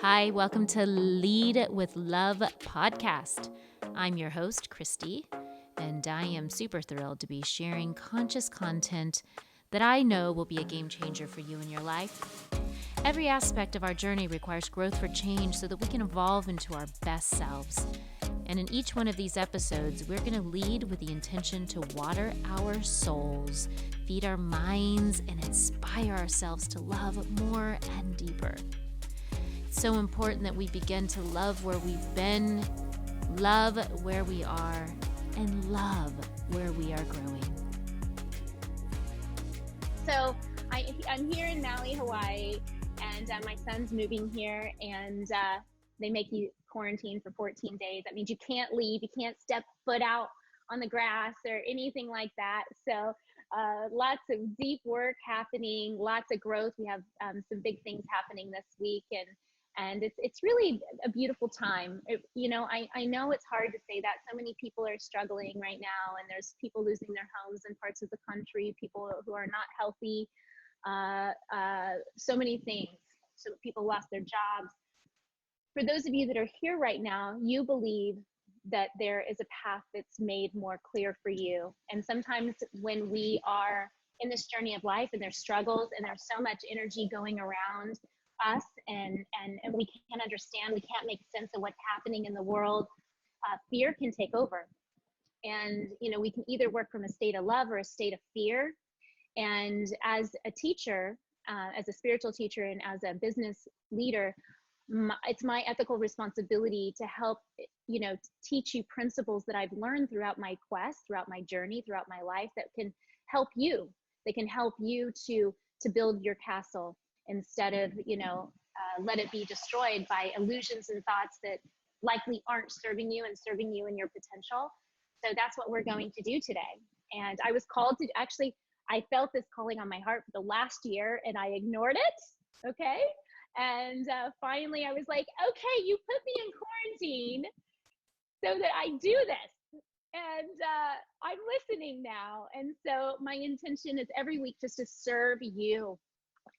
Hi, welcome to Lead with Love Podcast. I'm your host, Christy, and I am super thrilled to be sharing conscious content that I know will be a game changer for you in your life. Every aspect of our journey requires growth for change so that we can evolve into our best selves. And in each one of these episodes, we're going to lead with the intention to water our souls, feed our minds, and inspire ourselves to love more and deeper. It's so important that we begin to love where we've been, love where we are, and love where we are growing. So I'm here in Maui, Hawaii, and my son's moving here, and they make you quarantine for 14 days. That means you can't leave, you can't step foot out on the grass or anything like that. So lots of deep work happening, lots of growth. We have some big things happening this week, and it's really a beautiful time. I know it's hard to say that. So many people are struggling right now, and there's people losing their homes in parts of the country, people who are not healthy, so many things. So people lost their jobs. For those of you that are here right now, you believe that there is a path that's made more clear for you. And sometimes when we are in this journey of life and there's struggles and there's so much energy going around us and we can't understand, we can't make sense of what's happening in the world, fear can take over. And, we can either work from a state of love or a state of fear. And as a teacher, as a spiritual teacher and as a business leader, it's my ethical responsibility to help, teach you principles that I've learned throughout my quest, throughout my journey, throughout my life that can help you. They can help you to build your castle instead of, let it be destroyed by illusions and thoughts that likely aren't serving you and serving you in your potential. So that's what we're going to do today. And I was called to, actually, I felt this calling on my heart for the last year and I ignored it. Okay. And finally I was like, okay, you put me in quarantine so that I do this. And I'm listening now. And so my intention is every week just to serve you,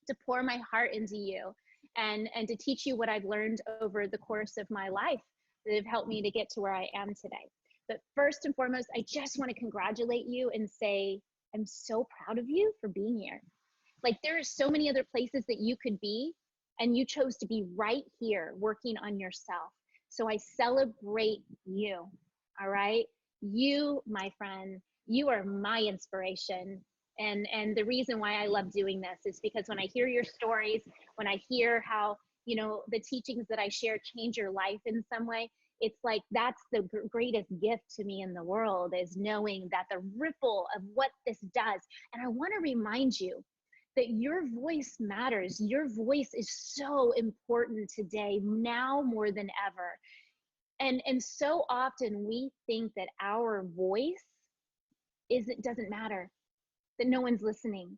to pour my heart into you, and to teach you what I've learned over the course of my life that have helped me to get to where I am today. But first and foremost, I just want to congratulate you and say, I'm so proud of you for being here. Like, there are so many other places that you could be, and you chose to be right here working on yourself. So I celebrate you. All right. You, my friend, you are my inspiration. And the reason why I love doing this is because when I hear your stories, when I hear how, the teachings that I share change your life in some way, it's like that's the greatest gift to me in the world, is knowing that the ripple of what this does. And I want to remind you that your voice matters. Your voice is so important today, now more than ever. And so often we think that our voice doesn't matter, that no one's listening.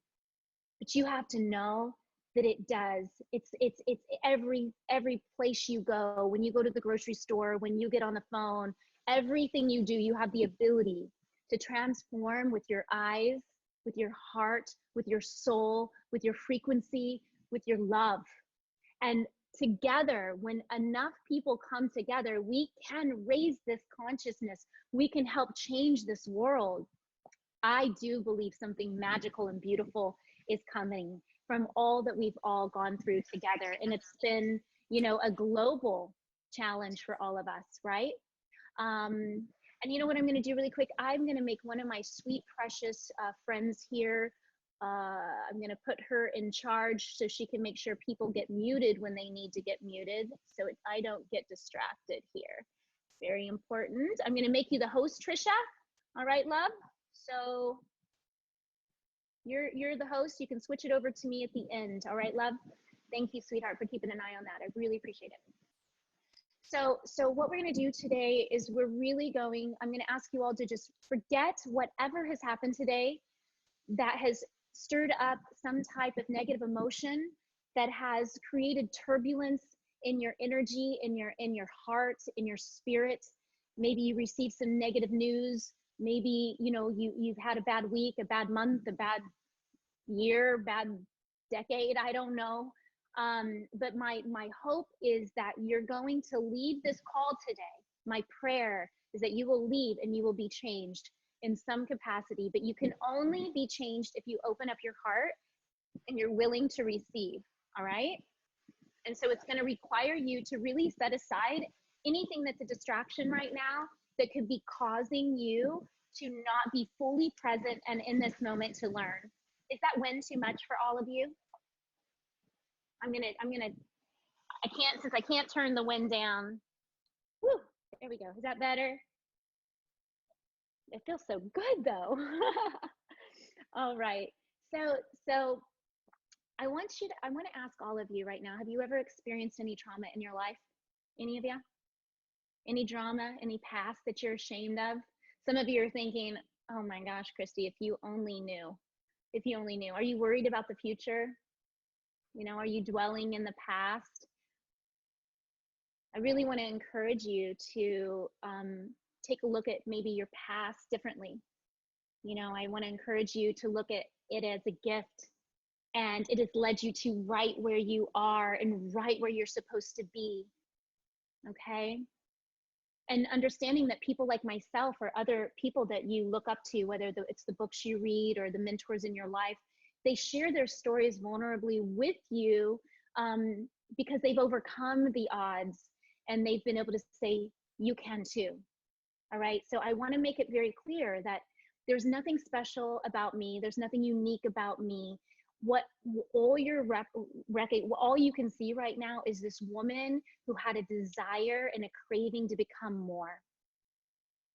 But you have to know that it does. It's every place you go, when you go to the grocery store, when you get on the phone, everything you do, you have the ability to transform with your eyes, with your heart, with your soul, with your frequency, with your love. And together, when enough people come together, we can raise this consciousness. We can help change this world. I do believe something magical and beautiful is coming from all that we've all gone through together. And it's been, a global challenge for all of us, right? And you know what I'm going to do really quick? I'm going to make one of my sweet, precious friends here. I'm going to put her in charge so she can make sure people get muted when they need to get muted, so I don't get distracted here. Very important. I'm going to make you the host, Trisha. All right, love? So you're the host. You can switch it over to me at the end. All right, love? Thank you, sweetheart, for keeping an eye on that. I really appreciate it. So what we're going to do today is I'm going to ask you all to just forget whatever has happened today that has stirred up some type of negative emotion, that has created turbulence in your energy, in your heart, in your spirit. Maybe you received some negative news. Maybe, you've had a bad week, a bad month, a bad year, bad decade. I don't know. But my hope is that you're going to leave this call today. My prayer is that you will leave and you will be changed in some capacity, but you can only be changed if you open up your heart and you're willing to receive. All right. And so it's going to require you to really set aside anything that's a distraction right now that could be causing you to not be fully present and in this moment to learn. Is that wind too much for all of you? Since I can't turn the wind down. Woo, there we go. Is that better? It feels so good though. All right. So I want to ask all of you right now, have you ever experienced any trauma in your life? Any of you? Any drama, any past that you're ashamed of? Some of you are thinking, oh my gosh, Christy, if you only knew. If you only knew. Are you worried about the future? Are you dwelling in the past? I really want to encourage you to take a look at maybe your past differently. I want to encourage you to look at it as a gift, and it has led you to right where you are and right where you're supposed to be. Okay? And understanding that people like myself or other people that you look up to, whether it's the books you read or the mentors in your life, they share their stories vulnerably with you because they've overcome the odds and they've been able to say, you can too. All right. So I want to make it very clear that there's nothing special about me. There's nothing unique about me. What all you can see right now is this woman who had a desire and a craving to become more.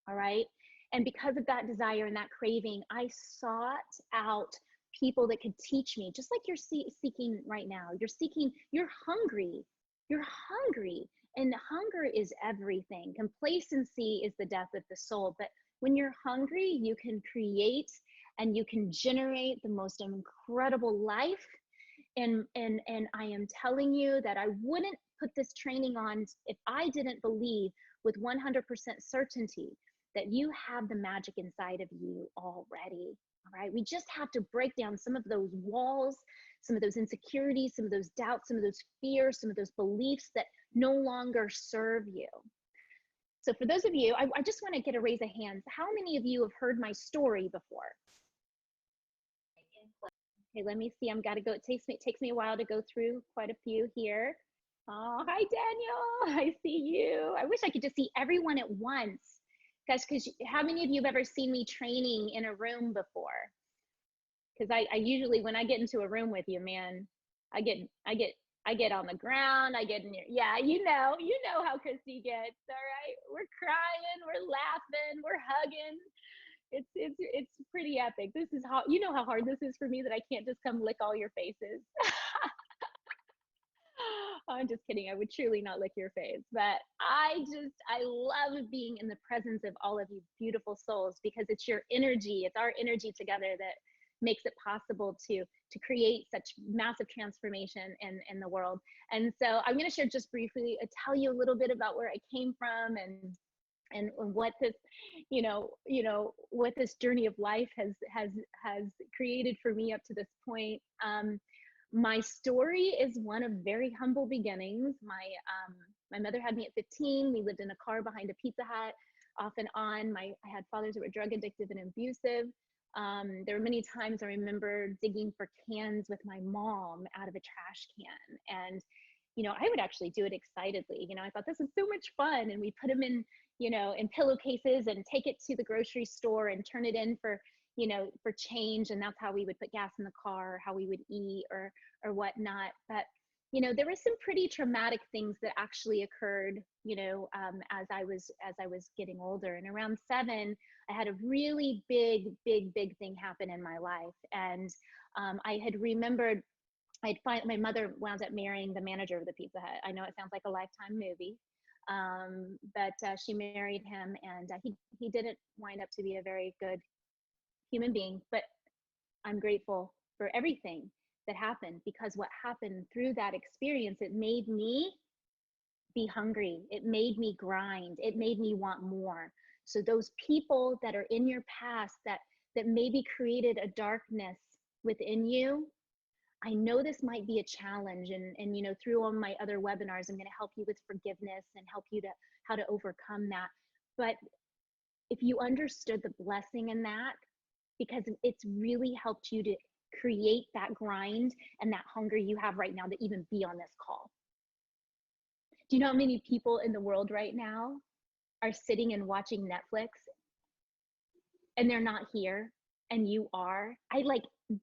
All right. And because of that desire and that craving, I sought out people that could teach me, just like you're seeking right now. You're hungry. You're hungry. And hunger is everything. Complacency is the death of the soul. But when you're hungry, you can create and you can generate the most incredible life. And I am telling you that I wouldn't put this training on if I didn't believe with 100% certainty that you have the magic inside of you already. All right. We just have to break down some of those walls, some of those insecurities, some of those doubts, some of those fears, some of those beliefs that no longer serve you. So for those of you, I just want to get a raise of hands. How many of you have heard my story before? Okay, let me see. I'm got to go. It takes me a while to go through quite a few here. Oh, hi, Daniel. I see you. I wish I could just see everyone at once. Guys, because how many of you have ever seen me training in a room before? Because I usually, when I get into a room with you, man, I get on the ground. I get in your, yeah, you know how Christy gets. All right, we're crying, we're laughing, we're hugging. It's pretty epic. This is how, you know how hard this is for me that I can't just come lick all your faces. I'm just kidding. I would truly not lick your face, but I love being in the presence of all of you beautiful souls, because it's your energy. It's our energy together that makes it possible to create such massive transformation in the world. And so I'm going to share just briefly, tell you a little bit about where I came from and what this, what this journey of life has created for me up to this point. My story is one of very humble beginnings. My mother had me at 15. We lived in a car behind a Pizza Hut, off and on. I had fathers that were drug addictive and abusive. There were many times I remember digging for cans with my mom out of a trash can. And, I would actually do it excitedly. I thought this is so much fun. And we put them in, in pillowcases and take it to the grocery store and turn it in for change. And that's how we would put gas in the car, how we would eat or whatnot. But, there were some pretty traumatic things that actually occurred, as I was getting older. And around 7, I had a really big thing happen in my life. And I had remembered, my mother wound up marrying the manager of the Pizza Hut. I know it sounds like a Lifetime movie. But she married him, and he didn't wind up to be a very good human being, but I'm grateful for everything that happened, because what happened through that experience, it made me be hungry. It made me grind. It made me want more. So those people that are in your past that maybe created a darkness within you, I know this might be a challenge, and you know, through all my other webinars, I'm going to help you with forgiveness and help you to how to overcome that. But if you understood the blessing in that, because it's really helped you to create that grind and that hunger you have right now to even be on this call. Do you know how many people in the world right now are sitting and watching Netflix and they're not here and you are?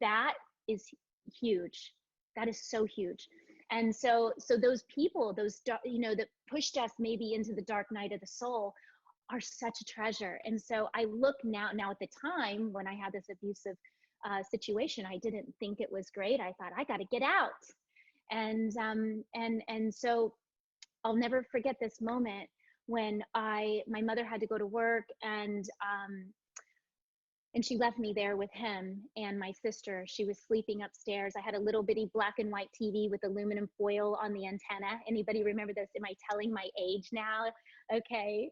That is huge. That is so huge. And so those people, those, you know, that pushed us maybe into the dark night of the soul are such a treasure. And so I look now at the time when I had this abusive situation, I didn't think it was great. I thought I got to get out. And so I'll never forget this moment when my mother had to go to work, and she left me there with him and my sister. She was sleeping upstairs. I had a little bitty black and white TV with aluminum foil on the antenna. Anybody remember this? Am I telling my age now? Okay.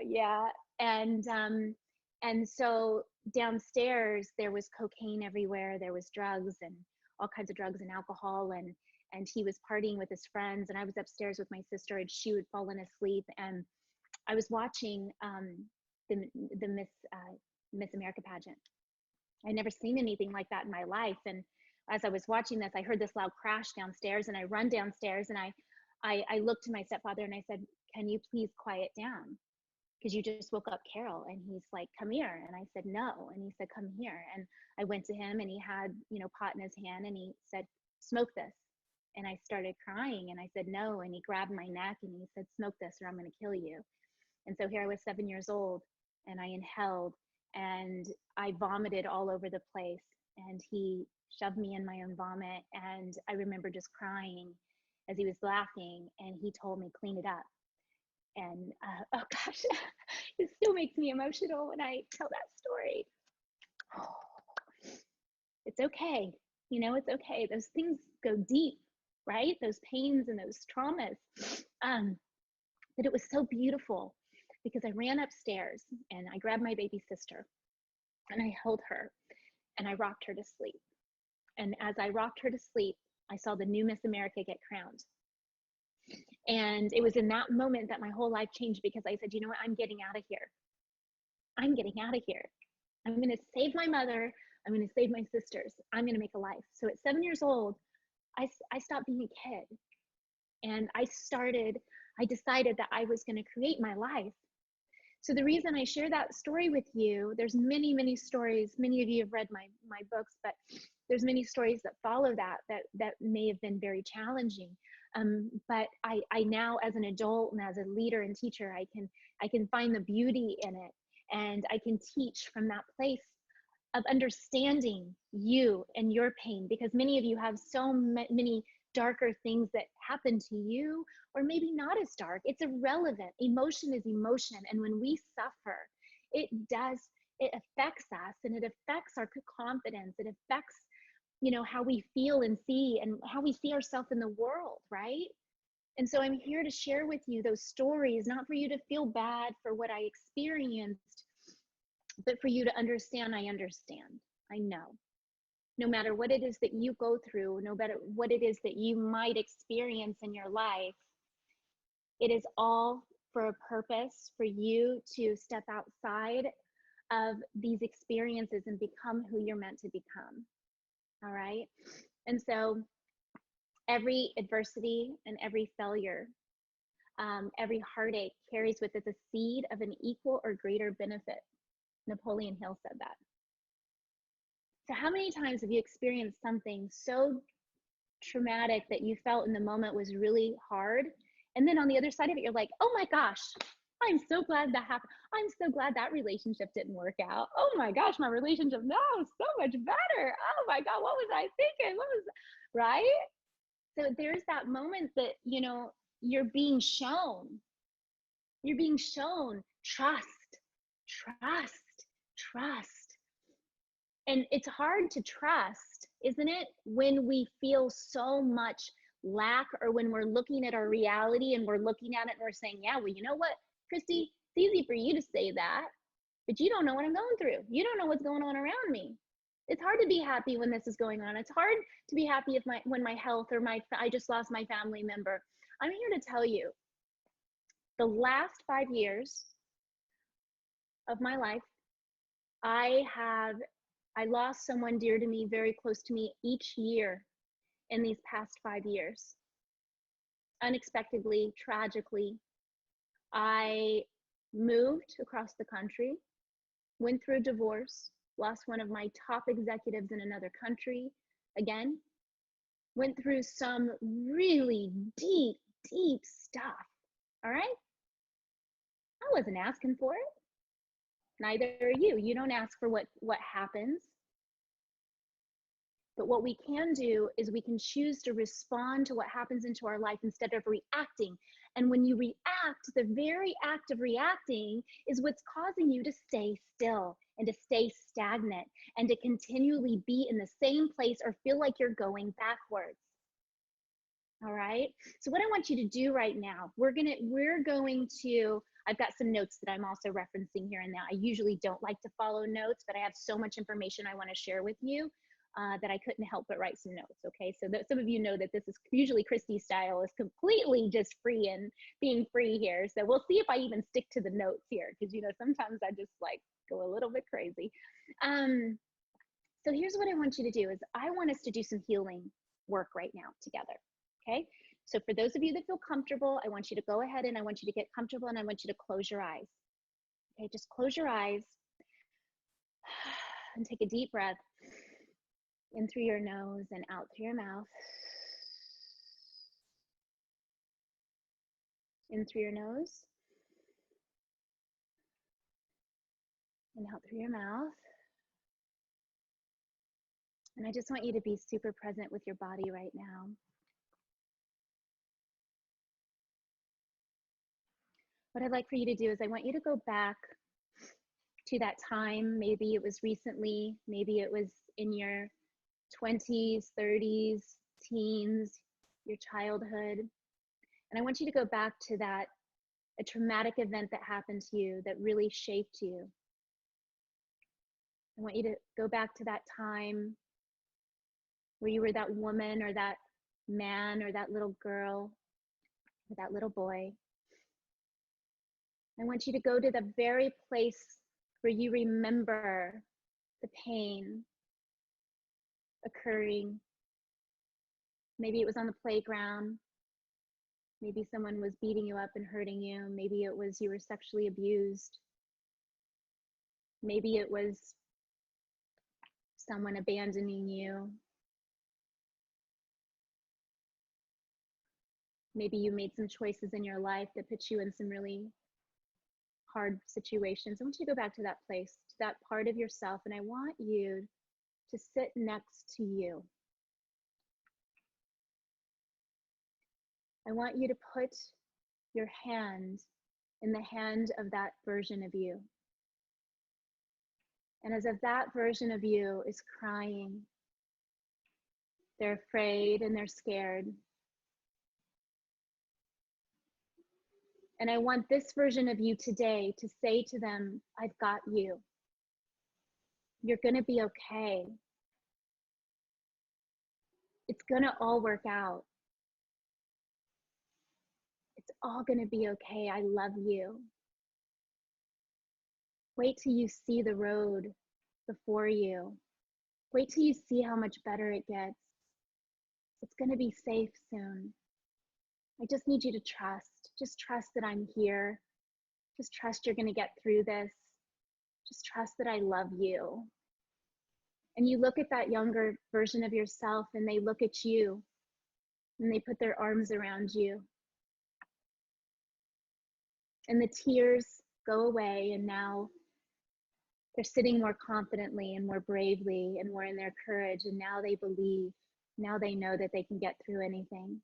Yeah. And so downstairs there was cocaine everywhere. There was drugs and all kinds of drugs and alcohol, and he was partying with his friends, and I was upstairs with my sister, and she would fallen asleep, and I was watching the Miss America pageant. I'd never seen anything like that in my life. And as I was watching this, I heard this loud crash downstairs, and I run downstairs, and I looked to my stepfather and I said, "Can you please quiet down? Because you just woke up Carol." And he's like, "Come here." And I said, "No." And he said, "Come here." And I went to him, and he had, you know, pot in his hand, and he said, "Smoke this." And I started crying, and I said, "No." And he grabbed my neck and he said, "Smoke this or I'm going to kill you." And so here I was 7 years old, and I inhaled, and I vomited all over the place, and he shoved me in my own vomit. And I remember just crying as he was laughing, and he told me, "Clean it up." And oh gosh, it still makes me emotional when I tell that story. It's okay. You know, it's okay. Those things go deep, right? Those pains and those traumas. But it was so beautiful because I ran upstairs and I grabbed my baby sister and I held her and I rocked her to sleep. And as I rocked her to sleep, I saw the new Miss America get crowned. And it was in that moment that my whole life changed, because I said, "You know what? I'm getting out of here. I'm getting out of here. I'm going to save my mother. I'm going to save my sisters. I'm going to make a life." So at 7 years old, I stopped being a kid, and I decided that I was going to create my life. So the reason I share that story with you, there's many, many stories. Many of you have read my books, but there's many stories that follow that may have been very challenging. But I now, as an adult and as a leader and teacher, I can find the beauty in it, and I can teach from that place of understanding you and your pain, because many of you have so many darker things that happen to you, or maybe not as dark. It's irrelevant. Emotion is emotion. And when we suffer, it affects us, and it affects our confidence. It affects, you know, how we feel and see, and how we see ourselves in the world, right? And so I'm here to share with you those stories, not for you to feel bad for what I experienced, but for you to understand. I understand. I know. No matter what it is that you go through, no matter what it is that you might experience in your life, it is all for a purpose, for you to step outside of these experiences and become who you're meant to become. All right. And so every adversity and every failure, every heartache carries with it the seed of an equal or greater benefit. Napoleon Hill said that. So how many times have you experienced something so traumatic that you felt in the moment was really hard, and then on the other side of it, you're like, "Oh my gosh, I'm so glad that happened. I'm so glad that relationship didn't work out. Oh my gosh, my relationship now is so much better. Oh my God, what was I thinking? What was," right? So there's that moment that, you know, you're being shown trust, trust, trust. And it's hard to trust, isn't it? When we feel so much lack, or when we're looking at our reality and we're looking at it and we're saying, "Yeah, well, you know what, Christy, it's easy for you to say that, but you don't know what I'm going through. You don't know what's going on around me." It's hard to be happy when this is going on. It's hard to be happy when my health or I just lost my family member. I'm here to tell you, the last 5 years of my life, I lost someone dear to me, very close to me, each year in these past 5 years. Unexpectedly, tragically, I moved across the country, went through a divorce, lost one of my top executives in another country, again, went through some really deep, deep stuff, all right? I wasn't asking for it. Neither are you. You don't ask for what happens. But what we can do is we can choose to respond to what happens into our life instead of reacting. And when you react, the very act of reacting is what's causing you to stay still and to stay stagnant and to continually be in the same place or feel like you're going backwards. All right. So what I want you to do right now, we're going to, I've got some notes that I'm also referencing here and now. I usually don't like to follow notes, but I have so much information I want to share with you that I couldn't help but write some notes. Okay. So some of you know that this is usually Christy's style is completely just free and being free here. So we'll see if I even stick to the notes here. Cause sometimes I just like go a little bit crazy. So here's what I want you to do is I want us to do some healing work right now together. Okay, so for those of you that feel comfortable, I want you to go ahead and I want you to get comfortable and I want you to close your eyes. Okay, just close your eyes and take a deep breath in through your nose and out through your mouth. In through your nose and out through your mouth. And I just want you to be super present with your body right now. What I'd like for you to do is I want you to go back to that time. Maybe it was recently, maybe it was in your 20s, 30s, teens, your childhood. And I want you to go back to a traumatic event that happened to you that really shaped you. I want you to go back to that time where you were that woman or that man or that little girl or that little boy. I want you to go to the very place where you remember the pain occurring. Maybe it was on the playground. Maybe someone was beating you up and hurting you. Maybe it was you were sexually abused. Maybe it was someone abandoning you. Maybe you made some choices in your life that put you in some really hard situations. I want you to go back to that place, to that part of yourself, and I want you to sit next to you. I want you to put your hand in the hand of that version of you. And as if that version of you is crying, they're afraid and they're scared. And I want this version of you today to say to them, I've got you. You're going to be okay. It's going to all work out. It's all going to be okay. I love you. Wait till you see the road before you. Wait till you see how much better it gets. It's going to be safe soon. I just need you to trust. Just trust that I'm here. Just trust you're going to get through this. Just trust that I love you. And you look at that younger version of yourself and they look at you and they put their arms around you. And the tears go away and now they're sitting more confidently and more bravely and more in their courage. And now they believe. Now they know that they can get through anything.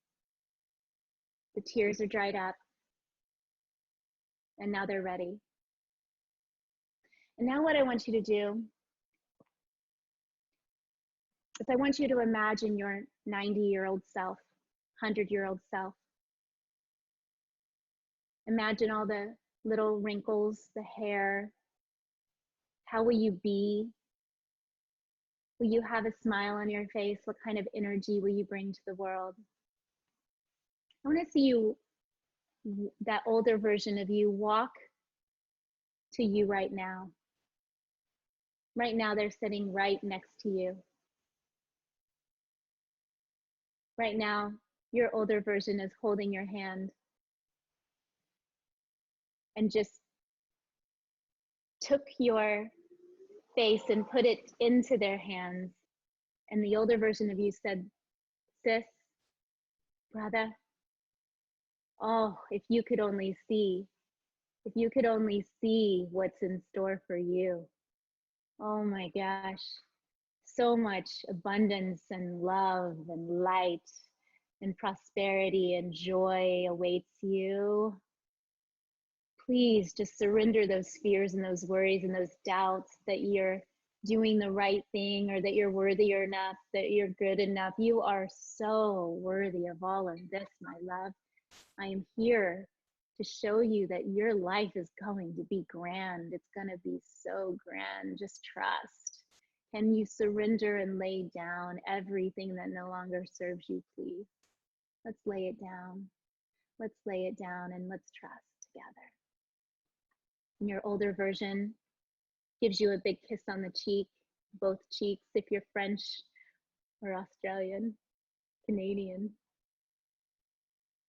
The tears are dried up. And now they're ready. And now what I want you to do is I want you to imagine your 90-year-old self, 100-year-old self. Imagine all the little wrinkles, the hair. How will you be Will you have a smile on your face? What kind of energy will you bring to the world? I want to see you, that older version of you, walk to you right now. Right now, they're sitting right next to you. Right now, your older version is holding your hand and just took your face and put it into their hands. And the older version of you said, sis, brother, oh, if you could only see what's in store for you. Oh my gosh, so much abundance and love and light and prosperity and joy awaits you. Please just surrender those fears and those worries and those doubts that you're doing the right thing or that you're worthy enough, that you're good enough. You are so worthy of all of this, my love. I am here to show you that your life is going to be grand. It's going to be so grand. Just trust. Can you surrender and lay down everything that no longer serves you, please? Let's lay it down. Let's lay it down and let's trust together. And your older version gives you a big kiss on the cheek, both cheeks, if you're French or Australian, Canadian,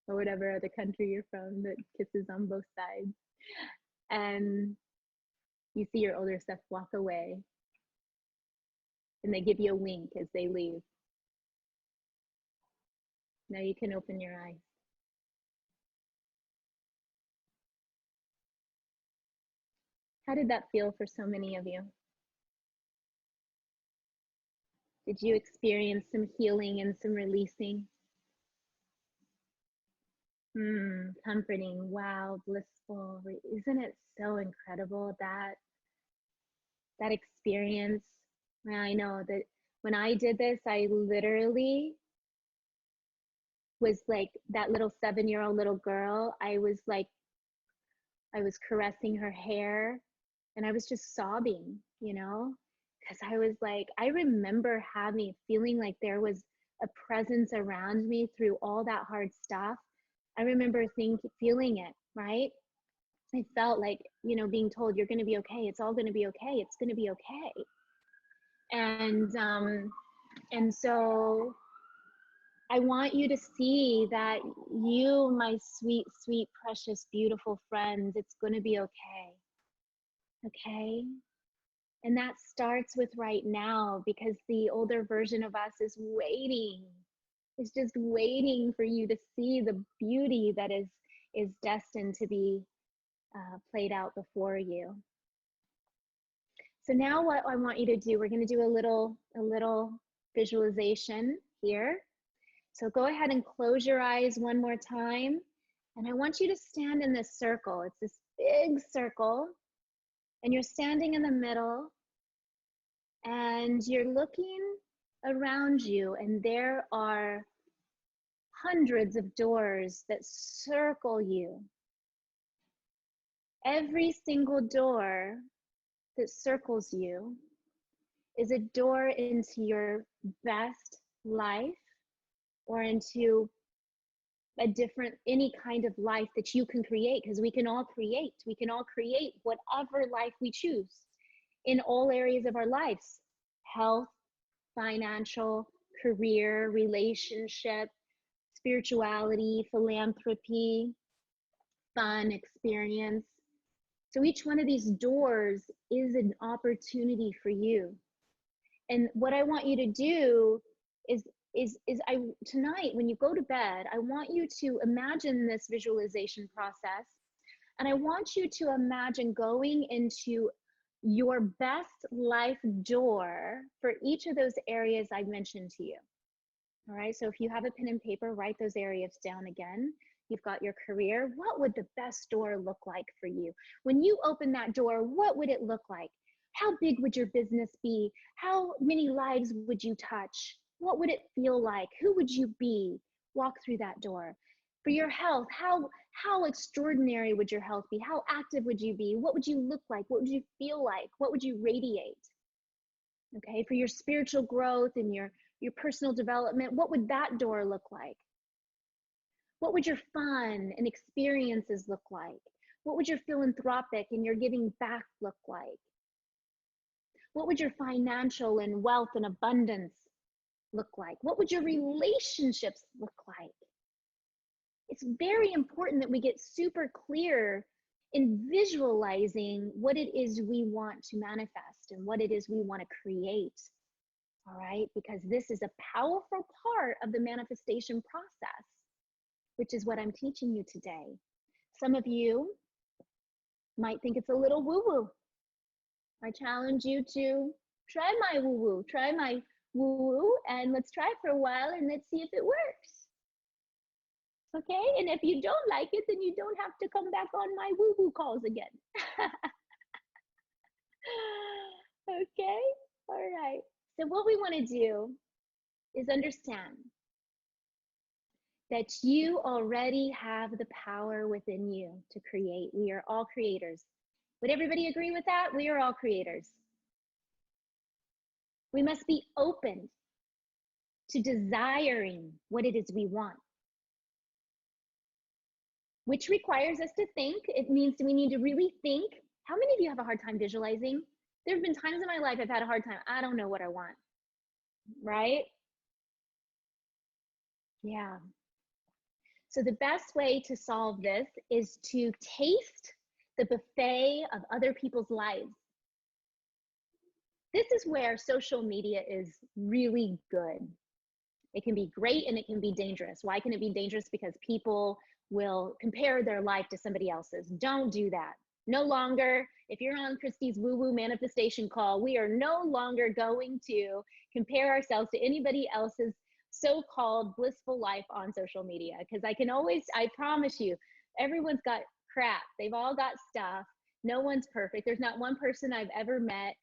or whatever other country you're from that kisses on both sides. And you see your older self walk away and they give you a wink as they leave. Now you can open your eyes. How did that feel for so many of you? Did you experience some healing and some releasing? Comforting, wow, blissful. Isn't it so incredible that experience? I know that when I did this, I literally was like that little 7-year-old little girl. I was caressing her hair and I was just sobbing, because I was like, I remember feeling like there was a presence around me through all that hard stuff. I remember feeling it, right? I felt like, being told, you're going to be okay. It's all going to be okay. It's going to be okay. And so I want you to see that you, my sweet, sweet, precious, beautiful friends, it's going to be okay. Okay? And that starts with right now, because the older version of us is waiting. It's just waiting for you to see the beauty that is destined to be played out before you. So now what I want you to do, we're going to do a little visualization here. So go ahead and close your eyes one more time. And I want you to stand in this circle. It's this big circle. And you're standing in the middle. And you're looking around you. And there are hundreds of doors that circle you. Every single door that circles you is a door into your best life, or into any kind of life that you can create, because we can all create whatever life we choose in all areas of our lives: health, financial, career, relationship, spirituality, philanthropy, fun, experience. So each one of these doors is an opportunity for you. And what I want you to do is tonight, when you go to bed, I want you to imagine this visualization process. And I want you to imagine going into your best life door for each of those areas I mentioned to you. All right, so if you have a pen and paper, write those areas down again. You've got your career. What would the best door look like for you? When you open that door, what would it look like? How big would your business be? How many lives would you touch? What would it feel like? Who would you be? Walk through that door. For your health, how extraordinary would your health be? How active would you be? What would you look like? What would you feel like? What would you radiate? Okay, for your spiritual growth and your personal development, what would that door look like? What would your fun and experiences look like? What would your philanthropic and your giving back look like? What would your financial and wealth and abundance look like? What would your relationships look like? It's very important that we get super clear in visualizing what it is we want to manifest and what it is we want to create. All right, because this is a powerful part of the manifestation process, which is what I'm teaching you today. Some of you might think it's a little woo-woo. I challenge you to try my woo-woo, and let's try it for a while and let's see if it works. Okay, and if you don't like it, then you don't have to come back on my woo-woo calls again. Okay, all right. So what we want to do is understand that you already have the power within you to create. We are all creators. Would everybody agree with that? We are all creators. We must be open to desiring what it is we want, which requires us to think. It means we need to really think. How many of you have a hard time visualizing? There have been times in my life I've had a hard time. I don't know what I want, right? Yeah. So the best way to solve this is to taste the buffet of other people's lives. This is where social media is really good. It can be great and it can be dangerous. Why can it be dangerous? Because people will compare their life to somebody else's. Don't do that. No longer, if you're on Christy's woo-woo manifestation call, we are no longer going to compare ourselves to anybody else's so-called blissful life on social media. Because I promise you, everyone's got crap. They've all got stuff. No one's perfect. There's not one person I've ever met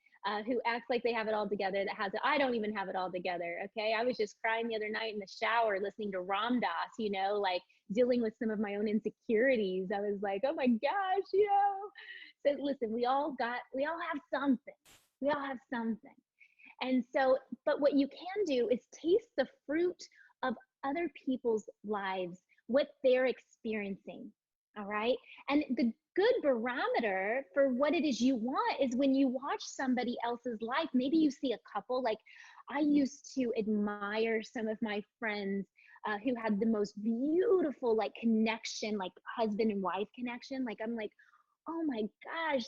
who acts like they have it all together that has it. I don't even have it all together. Okay. I was just crying the other night in the shower, listening to Ram Dass, like dealing with some of my own insecurities. I was like, oh my gosh, So listen, we all have something. We all have something. And so, but what you can do is taste the fruit of other people's lives, what they're experiencing. All right. And the good barometer for what it is you want is when you watch somebody else's life. Maybe you see a couple, like I used to admire some of my friends who had the most beautiful connection, like husband and wife connection. Like I'm like, oh my gosh,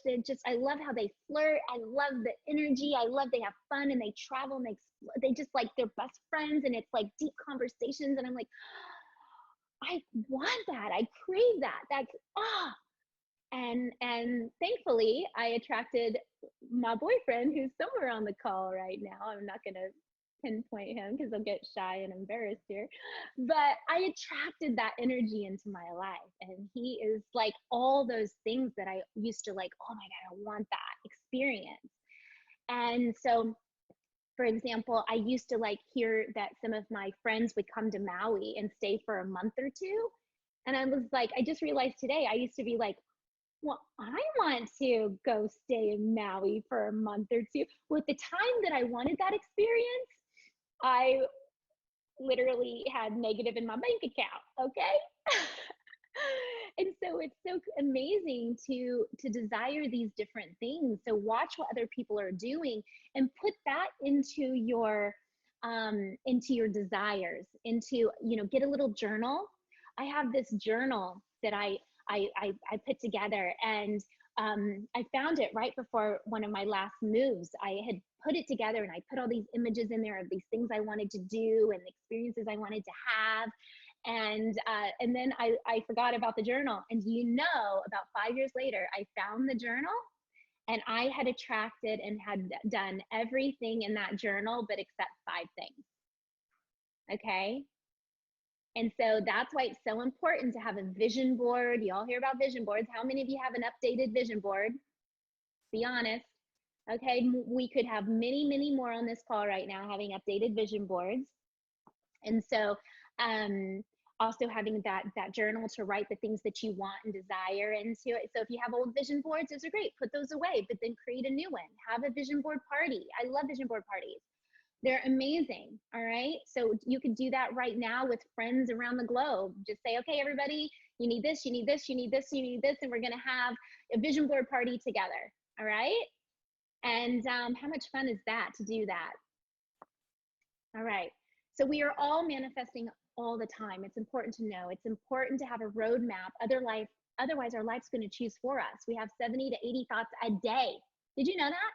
I love how they flirt. I love the energy. I love they have fun and they travel and they just they're best friends and it's like deep conversations. And I'm like, I want that. I crave that. And thankfully I attracted my boyfriend who's somewhere on the call right now. I'm not going to pinpoint him because I'll get shy and embarrassed here, but I attracted that energy into my life. And he is like all those things that I used to oh my God, I want that experience. And so, for example, I used to hear that some of my friends would come to Maui and stay for a month or two. And I was like, I just realized today, I used to be like, well, I want to go stay in Maui for a month or two. Well, at the time that I wanted that experience, I literally had negative in my bank account, okay? And so it's so amazing to desire these different things. So watch what other people are doing and put that into your desires, get a little journal. I have this journal that I put together, and I found it right before one of my last moves. I had put it together and I put all these images in there of these things I wanted to do and experiences I wanted to have. And then I forgot about the journal. And about 5 years later, I found the journal and I had attracted and had done everything in that journal, but except 5 things. Okay. And so that's why it's so important to have a vision board. You all hear about vision boards. How many of you have an updated vision board? Be honest. Okay, we could have many, many more on this call right now having updated vision boards. And so also having that journal to write the things that you want and desire into it. So if you have old vision boards, those are great. Put those away, but then create a new one. Have a vision board party. I love vision board parties. They're amazing. All right. So you could do that right now with friends around the globe. Just say, okay, everybody, you need this, you need this, you need this, you need this, and we're going to have a vision board party together. All right. And how much fun is that to do that? All right. So we are all manifesting all the time. It's important to know. It's important to have a roadmap. Otherwise, our life's going to choose for us. We have 70 to 80 thoughts a day. Did you know that?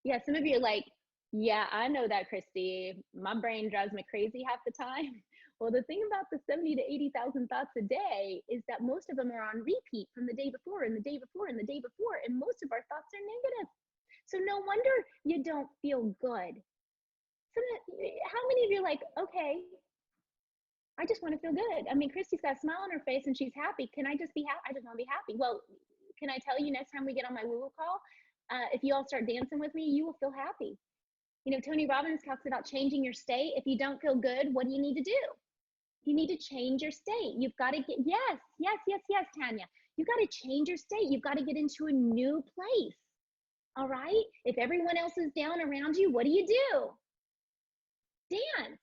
Yeah, some of you are like, yeah, I know that, Christy. My brain drives me crazy half the time. Well, the thing about the 70 to 80,000 thoughts a day is that most of them are on repeat from the day before and the day before and the day before. And most of our thoughts are negative. So no wonder you don't feel good. How many of you are like, okay, I just want to feel good. I mean, Christy's got a smile on her face and she's happy. Can I just be happy? I just want to be happy. Well, can I tell you, next time we get on my woo-woo call, if you all start dancing with me, you will feel happy. You know, Tony Robbins talks about changing your state. If you don't feel good, what do you need to do? You need to change your state. You've got to get, yes, Tanya. You've got to change your state. You've got to get into a new place. All right? If everyone else is down around you, what do? Dance.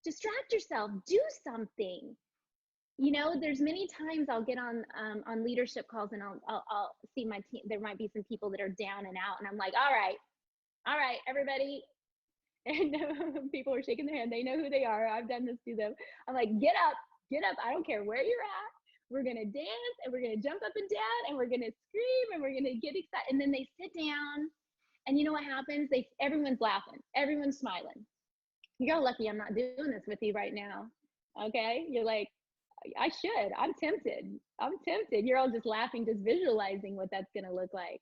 Distract yourself. Do something. You know, there's many times I'll get on leadership calls and I'll see my team. There might be some people that are down and out, and I'm like, all right, everybody. And people are shaking their hand. They know who they are. I've done this to them. I'm like, get up. I don't care where you're at. We're going to dance and we're going to jump up and down and we're going to scream and we're going to get excited. And then they sit down, and you know what happens? Everyone's laughing. Everyone's smiling. You're lucky I'm not doing this with you right now. Okay. You're like, I should. I'm tempted. You're all just laughing, just visualizing what that's going to look like.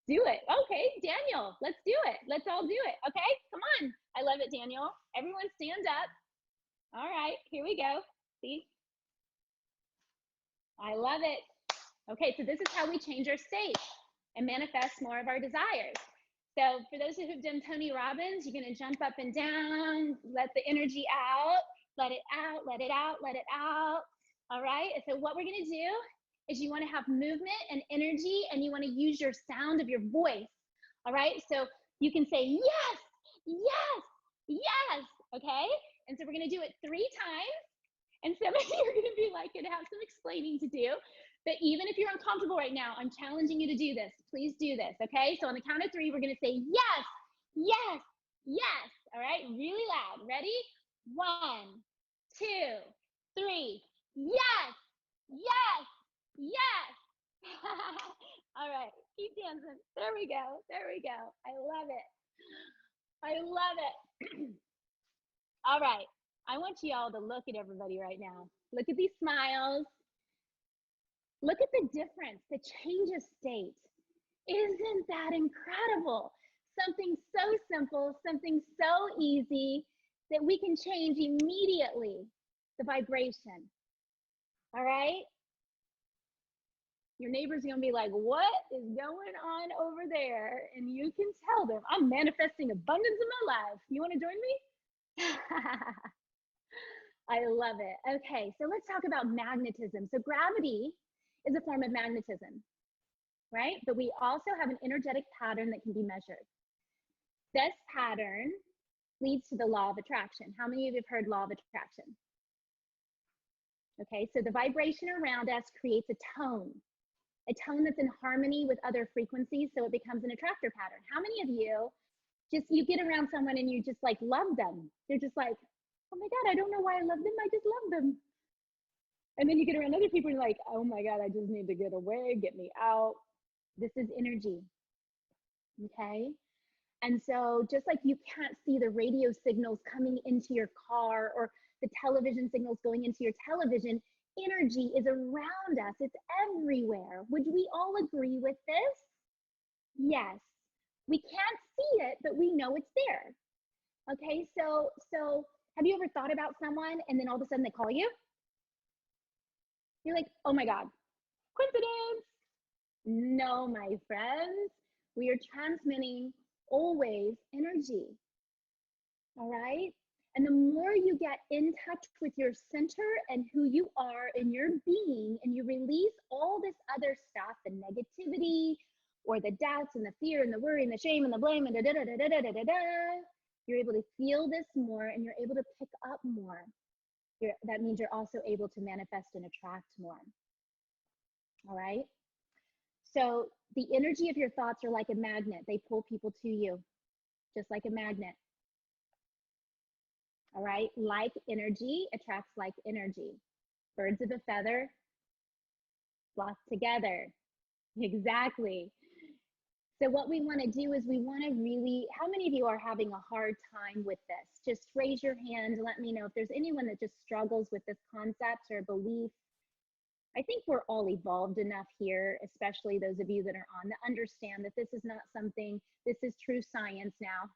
Do it. Okay, Daniel, let's do it. Let's all do it. Okay, come on. I love it, Daniel. Everyone stand up. All right, here we go. See? I love it. Okay, so this is how we change our state and manifest more of our desires. So for those who've done Tony Robbins, you're going to jump up and down, let the energy out, let it out, let it out, let it out. All right, and so what we're going to do is you want to have movement and energy, and you want to use your sound of your voice. All right, so you can say yes, yes, yes. Okay, and so we're going to do it 3 times, and some of you are going to be like, and have some explaining to do. But even if you're uncomfortable right now, I'm challenging you to do this. Please do this. Okay, so on the count of 3, we're going to say yes, yes, yes. All right, really loud. Ready? 1, 2, 3. Yes, yes. Yes. All right, keep dancing. There we go. I love it. All right, I want you all to look at everybody right now. Look at these smiles. Look at the difference, the change of state. Isn't that incredible? Something so simple, something so easy that we can change immediately the vibration. All right? Your neighbor's gonna be like, what is going on over there? And you can tell them, I'm manifesting abundance in my life. You wanna join me? I love it. Okay, so let's talk about magnetism. So gravity is a form of magnetism, right? But we also have an energetic pattern that can be measured. This pattern leads to the law of attraction. How many of you have heard law of attraction? Okay, so the vibration around us creates a tone that's in harmony with other frequencies, so it becomes an attractor pattern. How many of you you get around someone and you just like love them? They're just like, oh my God, I don't know why I love them, I just love them. And then you get around other people and you're like, oh my God, I just need to get away, get me out. This is energy, okay? And so just like you can't see the radio signals coming into your car or the television signals going into your television, energy is around us. It's everywhere. Would we all agree with this? Yes. We can't see it, but we know it's there. Okay, so have you ever thought about someone and then all of a sudden they call you? You're like, oh my God, coincidence. No, my friends, we are transmitting always energy. All right. And the more you get in touch with your center and who you are and your being, and you release all this other stuff, the negativity or the doubts and the fear and the worry and the shame and the blame and you're able to feel this more and you're able to pick up more. That means you're also able to manifest and attract more. All right. So the energy of your thoughts are like a magnet. They pull people to you, just like a magnet. All right. Like energy attracts like energy. Birds of a feather flock together. Exactly. So what we want to do is we want to really, how many of you are having a hard time with this? Just raise your hand. Let me know if there's anyone that just struggles with this concept or belief. I think we're all evolved enough here, especially those of you that are on, to understand that this is not something, this is true science now,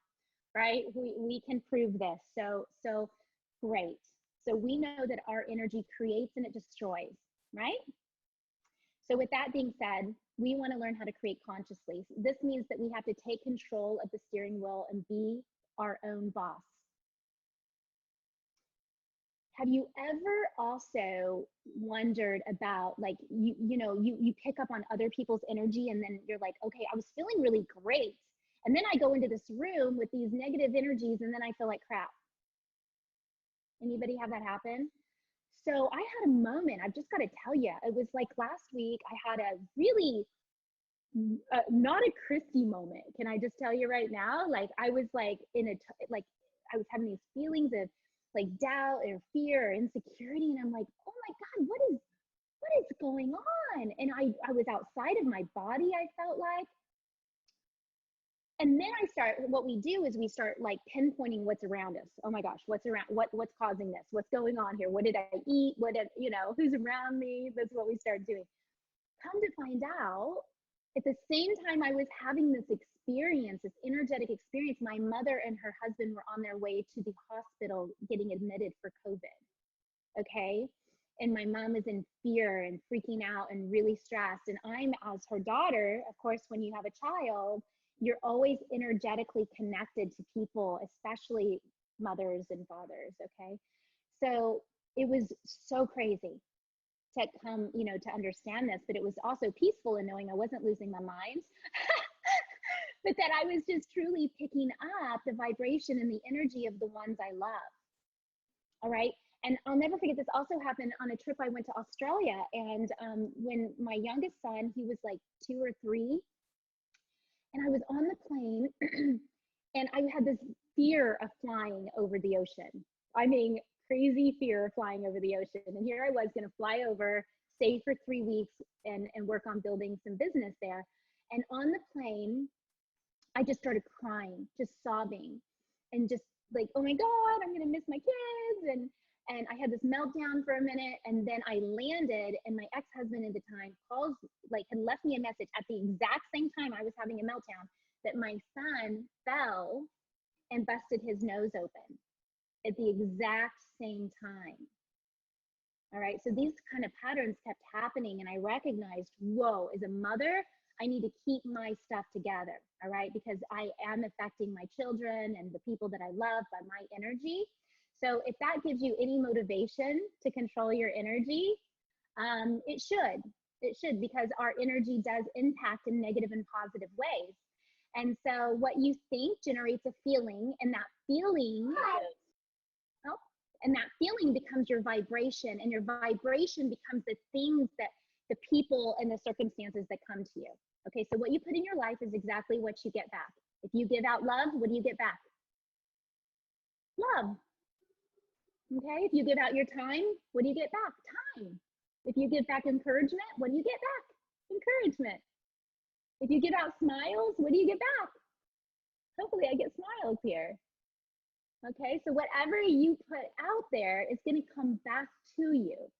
right? We can prove this. So great. So we know that our energy creates and it destroys, right? So with that being said, we want to learn how to create consciously. This means that we have to take control of the steering wheel and be our own boss. Have you ever also wondered about, like, you pick up on other people's energy and then you're like, okay, I was feeling really great. And then I go into this room with these negative energies and then I feel like crap. Anybody have that happen? So I had a moment, I've just got to tell you, it was like last week, I had a really not a Christy moment. Can I just tell you right now? Like I was like I was having these feelings of like doubt or fear or insecurity. And I'm like, oh my God, what is going on? And I was outside of my body, I felt like. And then what we do is we start like pinpointing what's around us. Oh my gosh, what's causing this? What's going on here? What did I eat? Who's around me? That's what we start doing. Come to find out, at the same time I was having this experience, this energetic experience, my mother and her husband were on their way to the hospital getting admitted for COVID. Okay. And my mom is in fear and freaking out and really stressed. And I'm, as her daughter, of course, when you have a child, you're always energetically connected to people, especially mothers and fathers. Okay. So it was so crazy to come, to understand this, but it was also peaceful in knowing I wasn't losing my mind, but that I was just truly picking up the vibration and the energy of the ones I love. All right. And I'll never forget, this also happened on a trip I went to Australia. And when my youngest son, he was like 2 or 3, and I was on the plane and I had this fear of flying over the ocean. I mean, crazy fear of flying over the ocean. And here I was going to fly over, stay for 3 weeks and work on building some business there. And on the plane, I just started crying, just sobbing, and just like, oh my God, I'm going to miss my kids. And I had this meltdown for a minute, and then I landed, and my ex-husband at the time had left me a message at the exact same time I was having a meltdown, that my son fell and busted his nose open at the exact same time. All right, so these kind of patterns kept happening, and I recognized, whoa, as a mother, I need to keep my stuff together, all right, because I am affecting my children and the people that I love by my energy. So if that gives you any motivation to control your energy, it should, because our energy does impact in negative and positive ways. And so what you think generates a feeling, and that feeling, becomes your vibration, and your vibration becomes the things that the people and the circumstances that come to you. Okay, so what you put in your life is exactly what you get back. If you give out love, what do you get back? Love. Okay, if you give out your time, what do you get back? Time. If you give back encouragement, what do you get back? Encouragement. If you give out smiles, what do you get back? Hopefully I get smiles here. Okay, so whatever you put out there is going to come back to you.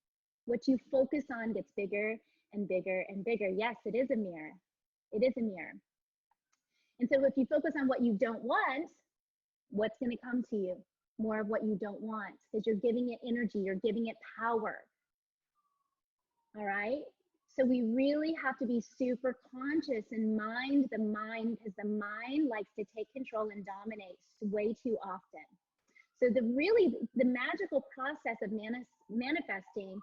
What you focus on gets bigger and bigger and bigger. Yes, it is a mirror. It is a mirror. And so if you focus on what you don't want, what's going to come to you? More of what you don't want, because you're giving it energy, you're giving it power. All right. So we really have to be super conscious and mind the mind, because the mind likes to take control and dominate way too often. So the magical process of manifesting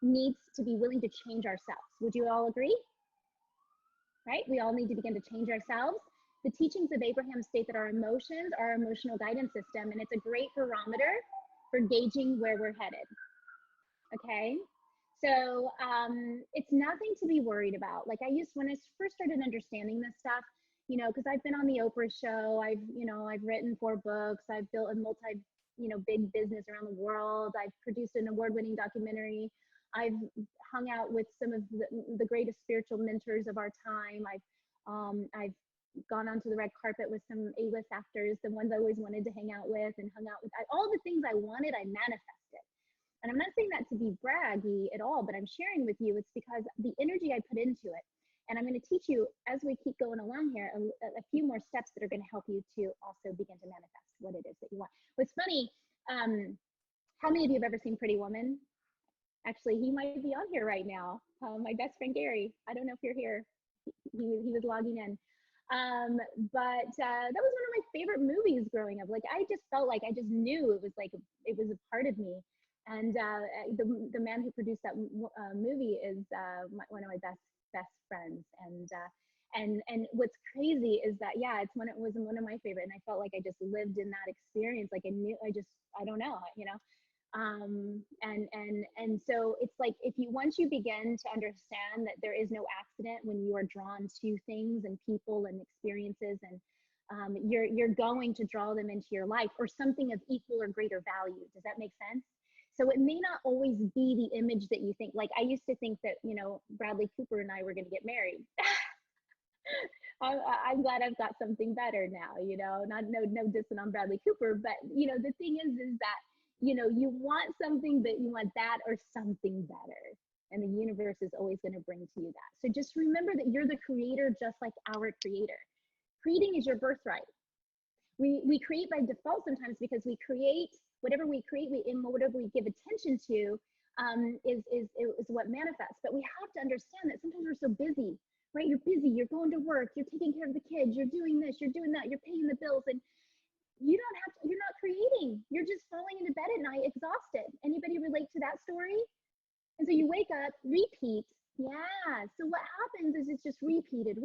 needs to be willing to change ourselves. Would you all agree? Right? We all need to begin to change ourselves. The teachings of Abraham state that our emotions are our emotional guidance system, and it's a great barometer for gauging where we're headed. Okay? So it's nothing to be worried about. Like when I first started understanding this stuff, because I've been on the Oprah show, I've written 4 books, I've built a big business around the world, I've produced an award-winning documentary, I've hung out with some of the greatest spiritual mentors of our time. I've gone onto the red carpet with some A-list actors, the ones I always wanted to hang out with and hung out with. All the things I wanted, I manifested. And I'm not saying that to be braggy at all, but I'm sharing with you, it's because the energy I put into it. And I'm going to teach you, as we keep going along here, a few more steps that are going to help you to also begin to manifest what it is that you want. What's funny, how many of you have ever seen Pretty Woman? Actually, he might be on here right now. My best friend, Gary. I don't know if you're here. He was logging in. But that was one of my favorite movies growing up. Like, I just felt like I just knew it was a part of me. And the man who produced that movie is one of my best friends. And what's crazy is that, yeah, it was one of my favorite. And I felt like I just lived in that experience. Like I don't know, and so it's like, once you begin to understand that there is no accident when you are drawn to things and people and experiences, and you're going to draw them into your life, or something of equal or greater value. Does that make sense? So it may not always be the image that you think. Like, I used to think that, Bradley Cooper and I were going to get married. I'm glad I've got something better now, no dissing on Bradley Cooper, but the thing is that, you want something, but you want that or something better. And the universe is always going to bring to you that. So just remember that you're the creator, just like our creator. Creating is your birthright. We create by default sometimes, because we create whatever we create, whatever we give attention to is what manifests. But we have to understand that sometimes we're so busy, right? You're busy, you're going to work, you're taking care of the kids, you're doing this, you're doing that, you're paying the bills, and you're not creating. You're just falling into bed at night exhausted. Anybody relate to that story? And so you wake up, repeat. Yeah. So what happens is it's just repeated.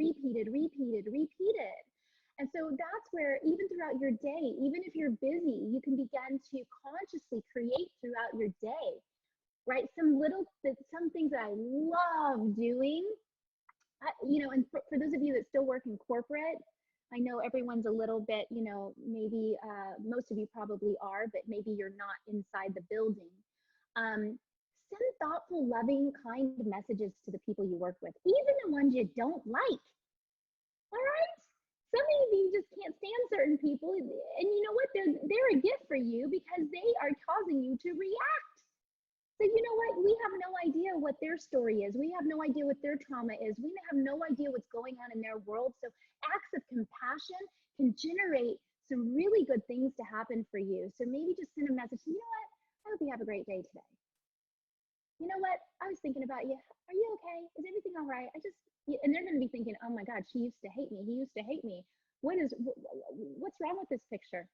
And so that's where, even throughout your day, even if you're busy, you can begin to consciously create throughout your day, right? Some things that I love doing, and for those of you that still work in corporate, I know everyone's a little bit, maybe most of you probably are, but maybe you're not inside the building. Send thoughtful, loving, kind messages to the people you work with, even the ones you don't like. All right? Some of you just can't stand certain people, and you know what? They're a gift for you, because they are causing you to react. So you know what? We have no idea what their story is. We have no idea what their trauma is. We have no idea what's going on in their world. So acts of compassion can generate some really good things to happen for you. So maybe just send a message. You know what? I hope you have a great day today. You know what? I was thinking about you. Are you okay? Is everything all right? And they're going to be thinking, oh my God, she used to hate me. He used to hate me. What's wrong with this picture?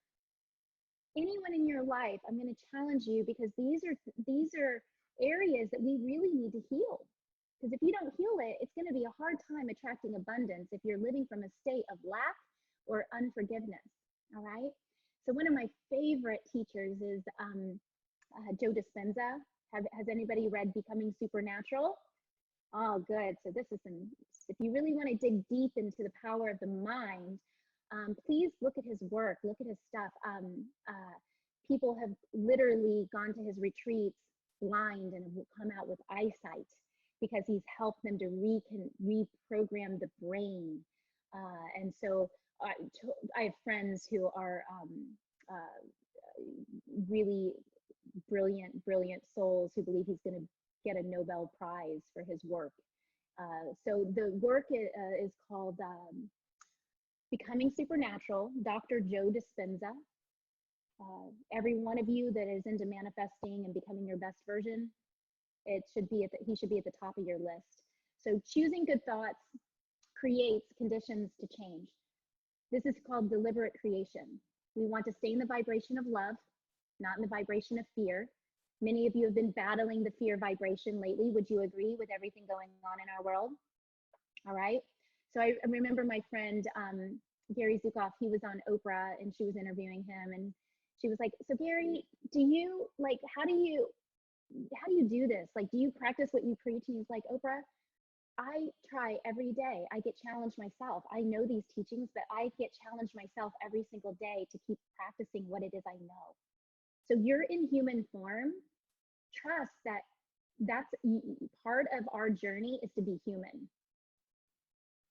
Anyone in your life, I'm going to challenge you, because these are areas that we really need to heal. Because if you don't heal it, it's going to be a hard time attracting abundance if you're living from a state of lack or unforgiveness. All right. So one of my favorite teachers is Joe Dispenza. Has anybody read Becoming Supernatural? Oh, good. So this is if you really want to dig deep into the power of the mind, please look at his work, look at his stuff. People have literally gone to his retreats blind and have come out with eyesight, because he's helped them to reprogram the brain. And so I have friends who are really brilliant souls who believe he's going to get a Nobel Prize for his work. So the work is called Becoming Supernatural, Dr. Joe Dispenza. Every one of you that is into manifesting and becoming your best version, he should be at the top of your list. So choosing good thoughts creates conditions to change. This is called deliberate creation. We want to stay in the vibration of love. not in the vibration of fear. Many of you have been battling the fear vibration lately. Would you agree with everything going on in our world? All right. So I remember my friend Gary Zukav, he was on Oprah and she was interviewing him, and she was like, so Gary, do you like, how do you do this? Like, do you practice what you preach? And he's like, Oprah, I try every day. I get challenged myself. I know these teachings, but I get challenged myself every single day to keep practicing what it is I know. So you're in human form. Trust that that's part of our journey, is to be human.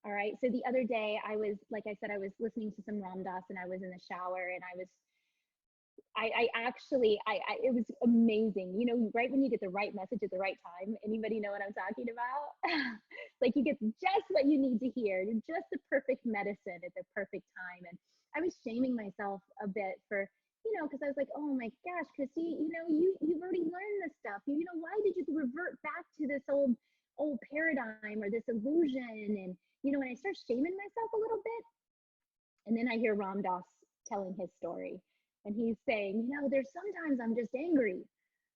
All right. So the other day I was, like I said, I was listening to some Ram Dass and I was in the shower and I actually, it was amazing. You know, right when you get the right message at the right time, anybody know what I'm talking about? Like you get just what you need to hear, just the perfect medicine at the perfect time. And I was shaming myself a bit for, you know, because I was like, oh my gosh, Christy, you know, you've already learned this stuff. You know, why did you revert back to this old paradigm or this illusion? And, you know, when I start shaming myself a little bit, and then I hear Ram Dass telling his story. And he's saying, you know, there's sometimes I'm just angry.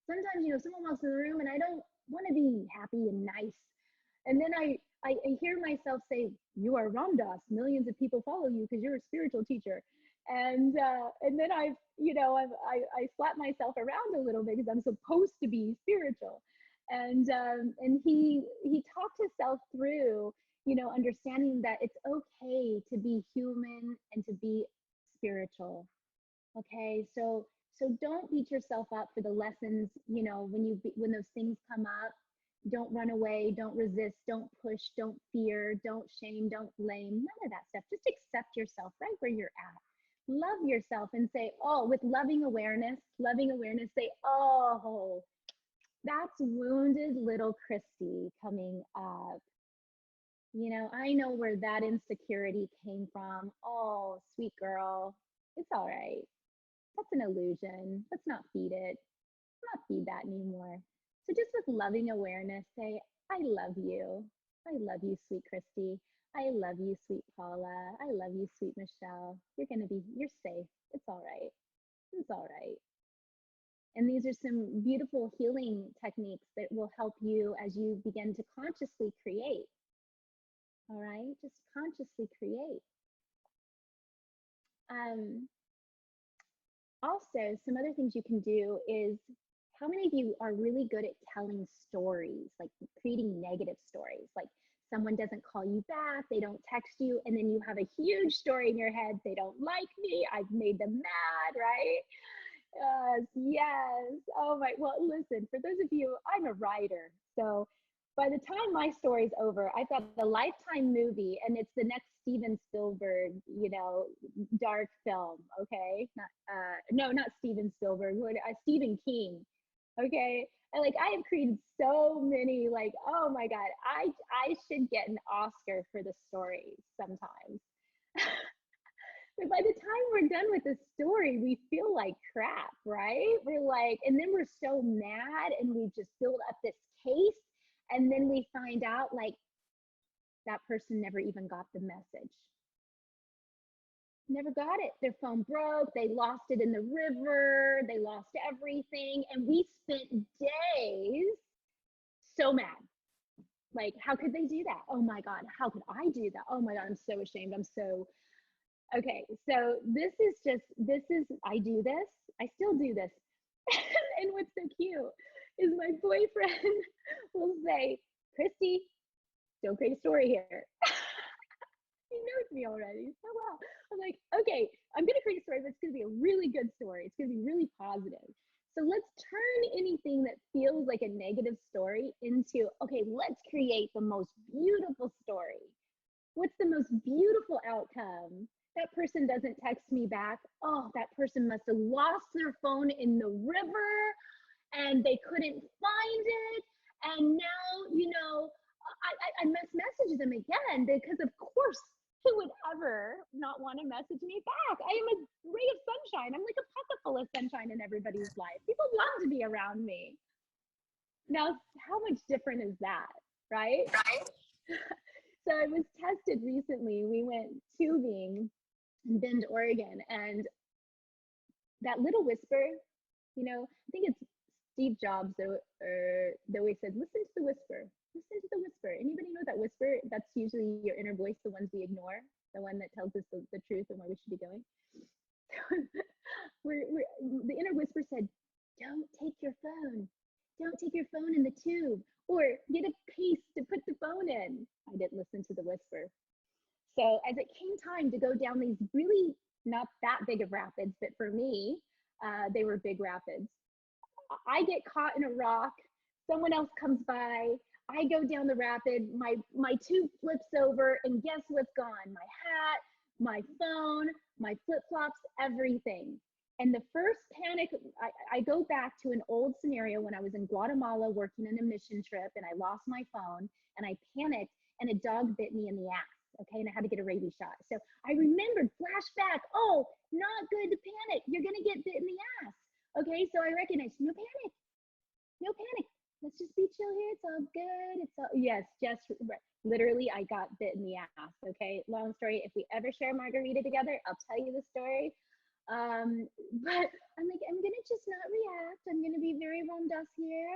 Sometimes, you know, someone walks in the room and I don't want to be happy and nice. And then I hear myself say, you are Ram Dass. Millions of people follow you because you're a spiritual teacher. And then I slap myself around a little bit because I'm supposed to be spiritual. And he talked himself through, you know, understanding that it's okay to be human and to be spiritual. Okay, so don't beat yourself up for the lessons, you know, when those things come up. Don't run away, don't resist, don't push, don't fear, don't shame, don't blame, none of that stuff. Just accept yourself right where you're at. Love yourself and say, oh, with loving awareness, say, oh, that's wounded little Christy coming up. You know, I know where that insecurity came from. Oh, sweet girl, it's all right. That's an illusion. Let's not feed it. Let's not feed that anymore. So just with loving awareness, say, I love you. I love you, sweet Christy. I love you, sweet Paula. I love you, sweet Michelle. You're safe. It's all right. It's all right. And these are some beautiful healing techniques that will help you as you begin to consciously create. All right, just consciously create. Also, some other things you can do is, how many of you are really good at telling stories, like creating negative stories? Like someone doesn't call you back, they don't text you, and then you have a huge story in your head. They don't like me, I've made them mad, right? Yes. Oh my, well, listen, for those of you, I'm a writer. So by the time my story's over, I've got a Lifetime movie and it's the next Steven Spielberg, you know, dark film. Okay. Not Steven Spielberg, Stephen King. Okay. And like, I have created so many, like, oh my God, I should get an Oscar for the story sometimes. But by the time we're done with the story, we feel like crap, right? We're like, and then we're so mad and we just build up this case. And then we find out like that person never even got the message. Never got it. Their phone broke. They lost it in the river. They lost everything. And we spent days so mad. Like, how could they do that? Oh my God, how could I do that? Oh my God, I'm so ashamed. Okay, so I do this. I still do this. And what's so cute is my boyfriend will say, Christy, don't create a story here. He knows me already so well. I'm like, okay, I'm going to create a story, but it's going to be a really good story. It's going to be really positive. So let's turn anything that feels like a negative story into, okay, let's create the most beautiful story. What's the most beautiful outcome? That person doesn't text me back. Oh, that person must have lost their phone in the river and they couldn't find it. And now, you know, I must message them again because of course, who would ever not want to message me back? I am a ray of sunshine. I'm like a pocket full of sunshine in everybody's life. People love to be around me. Now, how much different is that, right? Right. So I was tested recently. We went tubing in Bend, Oregon, and that little whisper I think it's Steve Jobs that always said, listen to the whisper. Listen to the whisper. Anybody know that whisper? That's usually your inner voice, the ones we ignore, the one that tells us the truth and where we should be going. The inner whisper said, don't take your phone. Don't take your phone in the tube, or get a case to put the phone in. I didn't listen to the whisper. So as it came time to go down these really not that big of rapids, but for me, they were big rapids. I get caught in a rock. Someone else comes by. I go down the rapid. My tube flips over, and guess what's gone? My hat, my phone, my flip flops, everything. And the first panic, I go back to an old scenario when I was in Guatemala working on a mission trip, and I lost my phone, and I panicked, and a dog bit me in the ass. Okay, and I had to get a rabies shot. So I remembered, flashback. Oh, not good to panic. You're gonna get bit in the ass. Okay, so I recognized, no panic, no panic. Let's just be chill here. It's all good. It's all, yes, just literally, I got bit in the ass. Okay, long story. If we ever share a margarita together, I'll tell you the story. But I'm like, I'm gonna just not react. I'm gonna be very Ram Dass here.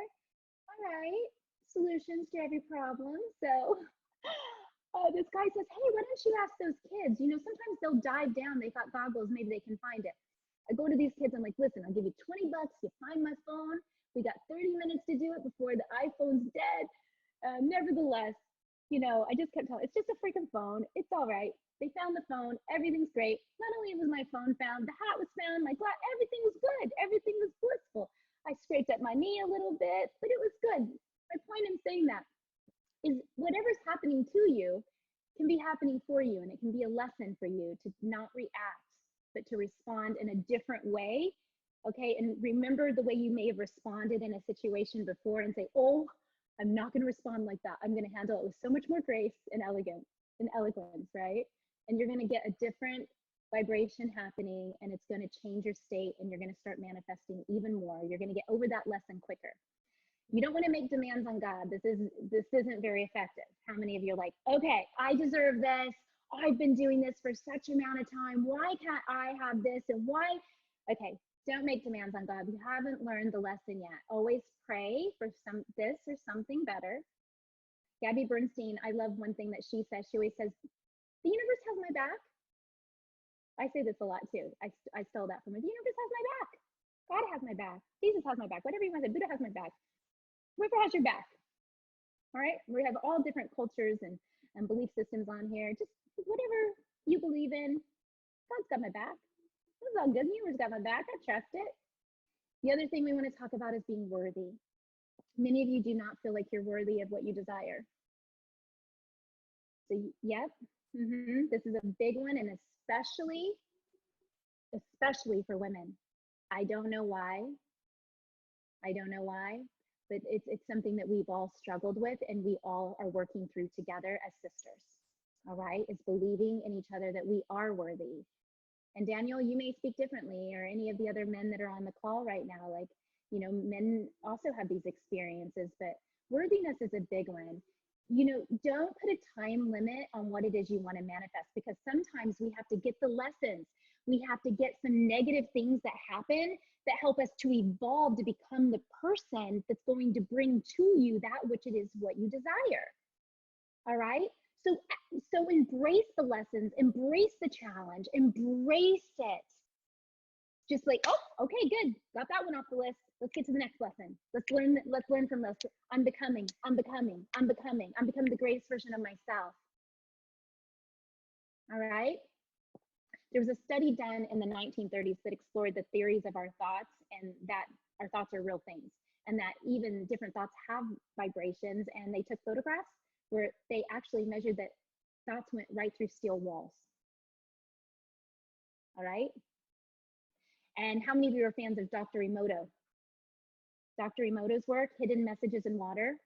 All right, solutions to every problem. So this guy says, hey, why don't you ask those kids? Sometimes they'll dive down. They got goggles. Maybe they can find it. I go to these kids. I'm like, listen, I'll give you $20. You find my phone. We got 30 minutes to do it before the iPhone's dead. Nevertheless, I just kept telling, it's just a freaking phone. It's all right. They found the phone. Everything's great. Not only was my phone found, the hat was found, my glass, everything was good. Everything was blissful. I scraped up my knee a little bit, but it was good. My point in saying that is whatever's happening to you can be happening for you, and it can be a lesson for you to not react, but to respond in a different way. Okay, and remember the way you may have responded in a situation before, and say, oh, I'm not going to respond like that. I'm going to handle it with so much more grace and elegance and eloquence, right? And you're going to get a different vibration happening, and it's going to change your state, and you're going to start manifesting even more. You're going to get over that lesson quicker. You don't want to make demands on God. This isn't very effective. How many of you are like, okay, I deserve this. I've been doing this for such amount of time. Why can't I have this? And why? Okay, don't make demands on God. You haven't learned the lesson yet. Always pray for this or something better. Gabby Bernstein, I love one thing that she says. She always says, the universe has my back. I say this a lot too. I stole that from her. The universe has my back. God has my back. Jesus has my back. Whatever you want to say, Buddha has my back. Whoever has your back. All right. We have all different cultures and belief systems on here. Just whatever you believe in, God's got my back. This is all good. The universe got my back. I trust it. The other thing we want to talk about is being worthy. Many of you do not feel like you're worthy of what you desire. So, yep. This is a big one, and especially for women. I don't know why, but it's something that we've all struggled with, and we all are working through together as sisters. All right, it's believing in each other that we are worthy. And Daniel, you may speak differently, or any of the other men that are on the call right now. Like, men also have these experiences, but worthiness is a big one. Don't put a time limit on what it is you want to manifest, because sometimes we have to get the lessons. We have to get some negative things that happen that help us to evolve to become the person that's going to bring to you that which it is what you desire. All right. So embrace the lessons, embrace the challenge, embrace it. Just like, oh, okay, good. Got that one off the list. Let's get to the next lesson. Let's learn from this. I'm becoming the greatest version of myself. All right. There was a study done in the 1930s that explored the theories of our thoughts, and that our thoughts are real things, and that even different thoughts have vibrations. And they took photographs where they actually measured that thoughts went right through steel walls. All right. And how many of you are fans of Dr. Emoto? Dr. Emoto's work, Hidden Messages in Water,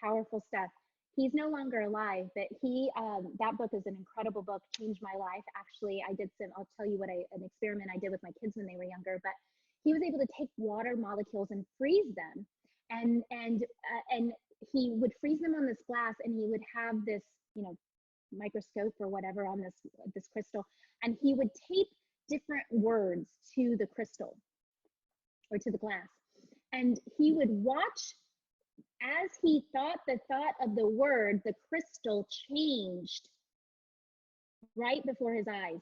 powerful stuff. He's no longer alive, but that book is an incredible book, changed my life. Actually, I'll tell you an experiment I did with my kids when they were younger, but he was able to take water molecules and freeze them. And he would freeze them on this glass, and he would have this, microscope or whatever on this crystal, and he would tape different words to the crystal. or to the glass. And he would watch as he thought the thought of the word, the crystal changed right before his eyes.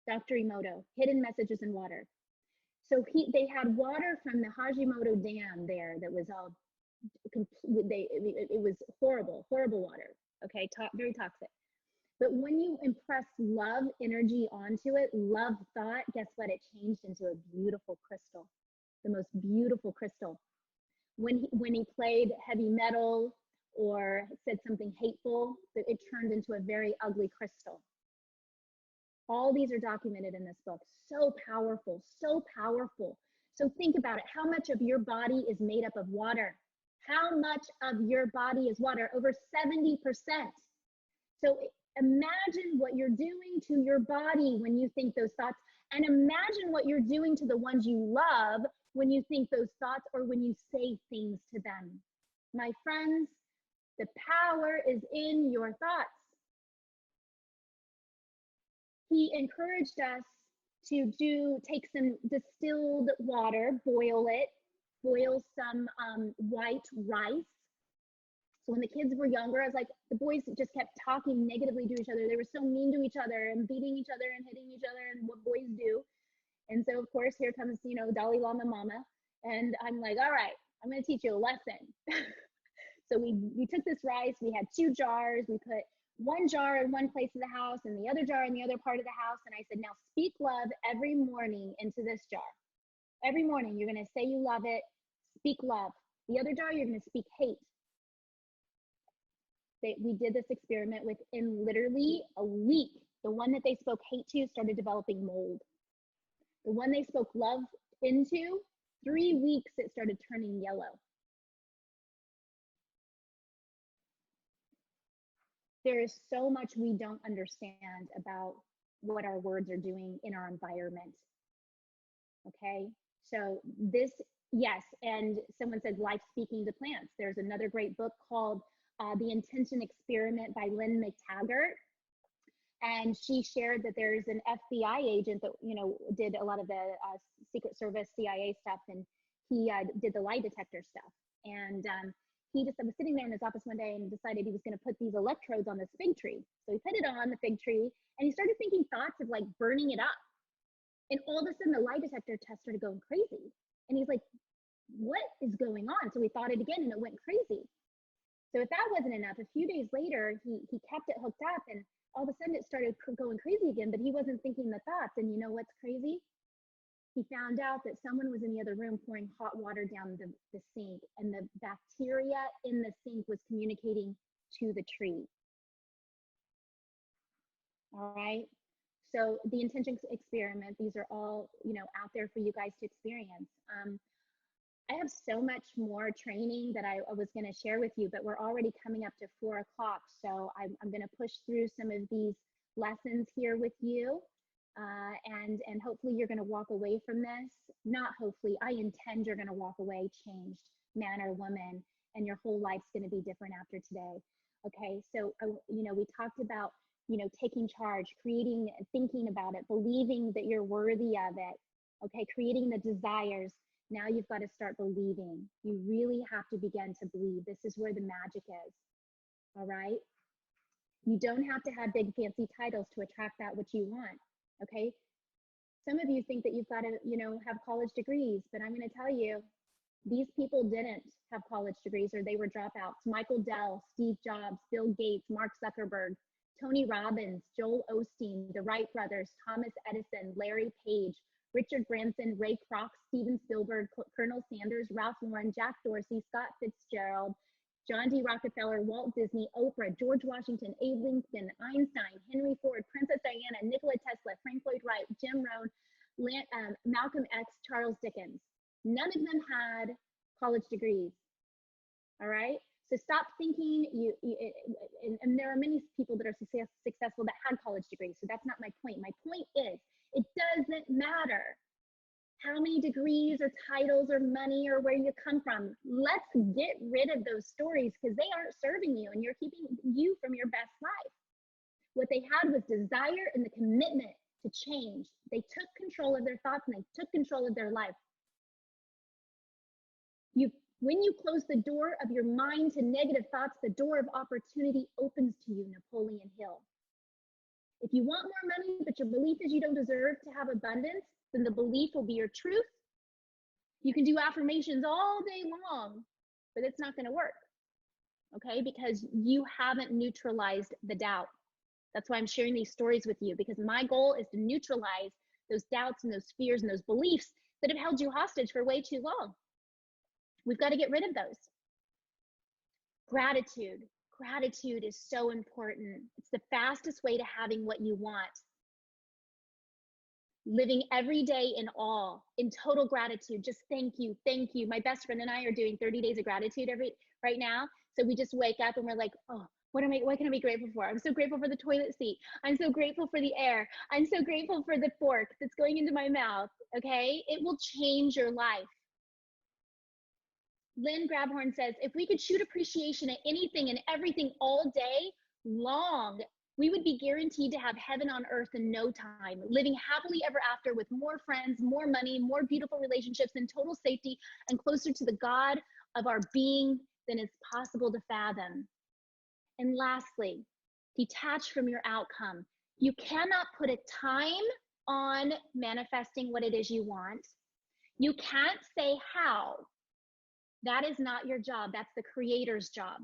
Dr. Emoto, hidden messages in water. So they had water from the Hajimoto Dam there that was all it was horrible water. Okay, very toxic. But when you impress love energy onto it, love thought, guess what? It changed into a beautiful crystal, the most beautiful crystal. When he played heavy metal or said something hateful, it turned into a very ugly crystal. All these are documented in this book. So powerful, so powerful. So think about it. How much of your body is made up of water? How much of your body is water? Over 70%. So imagine what you're doing to your body when you think those thoughts, and imagine what you're doing to the ones you love when you think those thoughts or when you say things to them. My friends, the power is in your thoughts. He encouraged us to take some distilled water, boil some white rice. So when the kids were younger, I was like, the boys just kept talking negatively to each other. They were so mean to each other and beating each other and hitting each other and what boys do. And so, of course, here comes, Dalai Lama Mama. And I'm like, all right, I'm going to teach you a lesson. So we took this rice. We had 2 jars. We put one jar in one place of the house and the other jar in the other part of the house. And I said, now speak love every morning into this jar. Every morning, you're going to say you love it. Speak love. The other jar, you're going to speak hate. We did this experiment within literally a week. The one that they spoke hate to started developing mold. The one they spoke love into, 3 weeks, it started turning yellow. There is so much we don't understand about what our words are doing in our environment. Okay, so yes, and someone said life speaking to plants. There's another great book called The Intention Experiment by Lynn McTaggart. And she shared that there's an FBI agent that, did a lot of the Secret Service CIA stuff, and he did the lie detector stuff. And he just was sitting there in his office one day and decided he was going to put these electrodes on this fig tree. So he put it on the fig tree, and he started thinking thoughts of like burning it up. And all of a sudden, the lie detector test started going crazy. And he's like, what is going on? So he thought it again, and it went crazy. So if that wasn't enough, a few days later, he kept it hooked up, and all of a sudden it started going crazy again, but he wasn't thinking the thoughts. And you know what's crazy? He found out that someone was in the other room pouring hot water down the sink, and the bacteria in the sink was communicating to the tree. All right. So the intention experiment, these are all, out there for you guys to experience. I have so much more training that I was going to share with you, but we're already coming up to 4 o'clock. So I'm going to push through some of these lessons here with you. And hopefully you're going to walk away from this. Not hopefully, I intend you're going to walk away changed, man or woman, and your whole life's going to be different after today. Okay, so, we talked about, taking charge, creating, thinking about it, believing that you're worthy of it. Okay, creating the desires. Now you've got to start believing. You really have to begin to believe. This is where the magic is. All right? You don't have to have big fancy titles to attract that which you want. Okay? Some of you think that you've got to, have college degrees, but I'm going to tell you, these people didn't have college degrees, or they were dropouts. Michael Dell, Steve Jobs, Bill Gates, Mark Zuckerberg, Tony Robbins, Joel Osteen, the Wright brothers, Thomas Edison, Larry Page, Richard Branson, Ray Kroc, Steven Spielberg, Colonel Sanders, Ralph Lauren, Jack Dorsey, Scott Fitzgerald, John D. Rockefeller, Walt Disney, Oprah, George Washington, Abe Lincoln, Einstein, Henry Ford, Princess Diana, Nikola Tesla, Frank Lloyd Wright, Jim Rohn, Malcolm X, Charles Dickens. None of them had college degrees. All right? So stop thinking and there are many people that are successful that had college degrees. So that's not my point. My point is, it doesn't matter how many degrees or titles or money or where you come from. Let's get rid of those stories, because they aren't serving you and you're keeping you from your best life. What they had was desire and the commitment to change. They took control of their thoughts and they took control of their life. When you close the door of your mind to negative thoughts, the door of opportunity opens to you, Napoleon Hill. If you want more money, but your belief is you don't deserve to have abundance, then the belief will be your truth. You can do affirmations all day long, but it's not going to work, okay? Because you haven't neutralized the doubt. That's why I'm sharing these stories with you, because my goal is to neutralize those doubts and those fears and those beliefs that have held you hostage for way too long. We've got to get rid of those. Gratitude. Gratitude is so important. It's the fastest way to having what you want. Living every day in awe, in total gratitude. Just thank you, thank you. My best friend and I are doing 30 days of gratitude right now. So we just wake up and we're like, oh, what can I be grateful for? I'm so grateful for the toilet seat. I'm so grateful for the air. I'm so grateful for the fork that's going into my mouth. Okay, it will change your life. Lynn Grabhorn says, if we could shoot appreciation at anything and everything all day long, we would be guaranteed to have heaven on earth in no time, living happily ever after with more friends, more money, more beautiful relationships, and total safety, and closer to the God of our being than is possible to fathom. And lastly, detach from your outcome. You cannot put a time on manifesting what it is you want. You can't say how. That is not your job. That's the creator's job.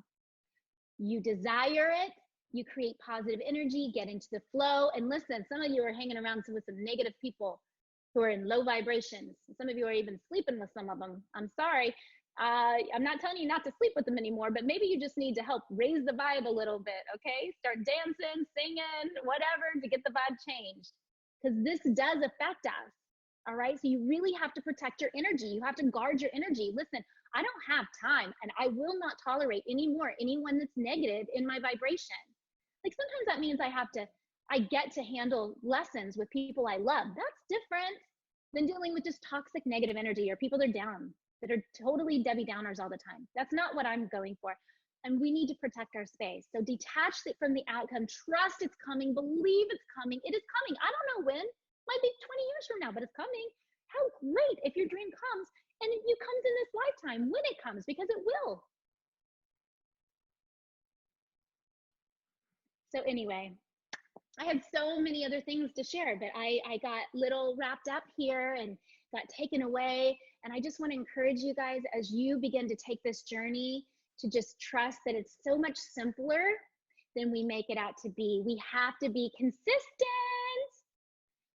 You desire it. You create positive energy, get into the flow. And listen, some of you are hanging around with some negative people who are in low vibrations. Some of you are even sleeping with some of them. I'm sorry. I'm not telling you not to sleep with them anymore, but maybe you just need to help raise the vibe a little bit, okay? Start dancing, singing, whatever, to get the vibe changed. Because this does affect us, all right? So you really have to protect your energy. You have to guard your energy. Listen, I don't have time, and I will not tolerate anymore anyone that's negative in my vibration. Like sometimes that means I get to handle lessons with people I love. That's different than dealing with just toxic negative energy or people that are down, that are totally Debbie Downers all the time. That's not what I'm going for. And we need to protect our space. So detach it from the outcome. Trust it's coming. Believe it's coming. It is coming. I don't know when. Might be 20 years from now, but it's coming. How great if your dream comes and it comes in this lifetime when it comes, because it will. So anyway, I had so many other things to share, but I got little wrapped up here and got taken away. And I just want to encourage you guys, as you begin to take this journey, to just trust that it's so much simpler than we make it out to be. We have to be consistent.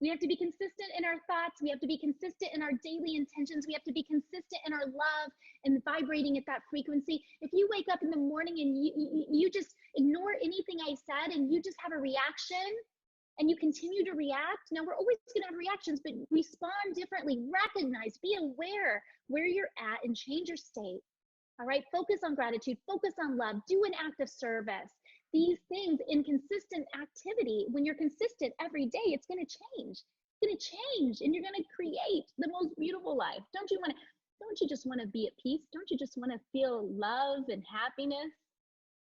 We have to be consistent in our thoughts. We have to be consistent in our daily intentions. We have to be consistent in our love and vibrating at that frequency. If you wake up in the morning and you just ignore anything I said and you just have a reaction and you continue to react, now we're always going to have reactions, but respond differently. Recognize, be aware where you're at and change your state. All right, focus on gratitude, focus on love, do an act of service. These things in consistent activity, when you're consistent every day, it's going to change. It's going to change, and you're going to create the most beautiful life. Don't you just want to be at peace? Don't you just want to feel love and happiness?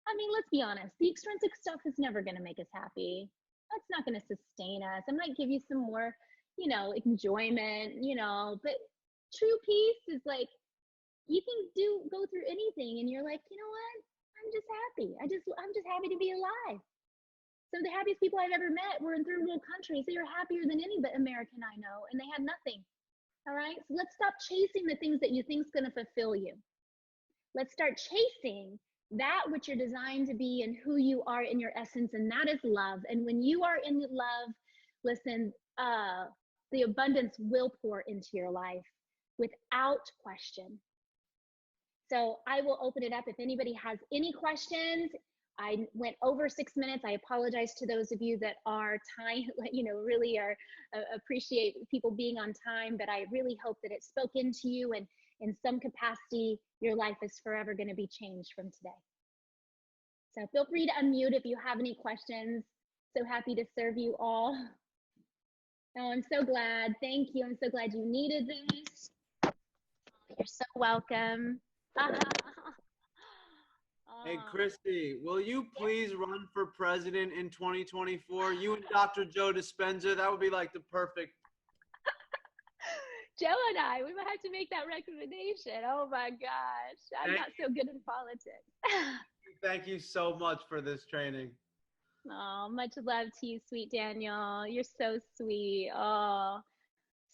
I mean, let's be honest. The extrinsic stuff is never going to make us happy. That's not going to sustain us. It might give you some more, enjoyment, but true peace is like, you can go through anything and you're like, you know what? I'm just happy. I'm just happy to be alive. Some of the happiest people I've ever met were in third world countries. They are happier than any American I know, and they had nothing. All right. So let's stop chasing the things that you think is going to fulfill you. Let's start chasing that which you're designed to be and who you are in your essence, and that is love. And when you are in love, listen, the abundance will pour into your life without question. So I will open it up if anybody has any questions. I went over 6 minutes. I apologize to those of you that are really appreciate people being on time, but I really hope that it spoke into you, and in some capacity, your life is forever going to be changed from today. So feel free to unmute if you have any questions. So happy to serve you all. Oh, I'm so glad. Thank you. I'm so glad you needed this. You're so welcome. Hey, Hey, Christy, will you please run for president in 2024? You and Dr. Joe Dispenza, that would be like the perfect. Joe and I, we might have to make that recommendation. Oh my gosh, I'm not so good in politics. Thank you so much for this training. Oh, much love to you, sweet Daniel. You're so sweet. Oh,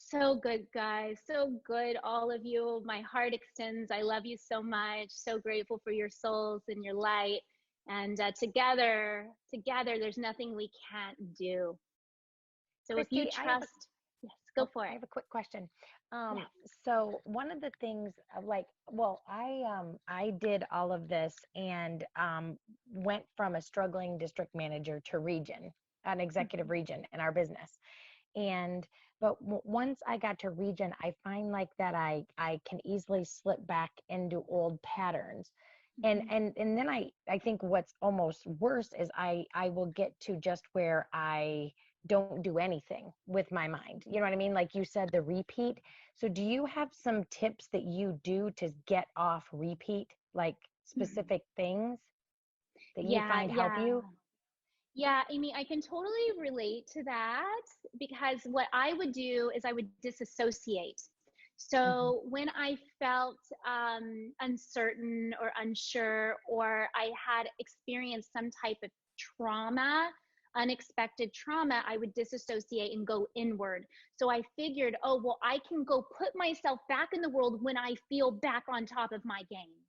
so good, guys. So good, all of you. My heart extends. I love you so much. So grateful for your souls and your light. And together, there's nothing we can't do. So Christy, if you trust, yes, go for it. I have a quick question. Yes. So one of the things I did all of this and went from a struggling district manager to region, an executive region in our business. But once I got to region, I find like that I can easily slip back into old patterns. And then I think what's almost worse is I will get to just where I don't do anything with my mind. You know what I mean? Like you said, the repeat. So do you have some tips that you do to get off repeat, like specific things that you find help you? Yeah, Amy, I can totally relate to that because what I would do is I would disassociate. So when I felt uncertain or unsure, or I had experienced some type of trauma, unexpected trauma, I would disassociate and go inward. So I figured, oh, well, I can go put myself back in the world when I feel back on top of my game.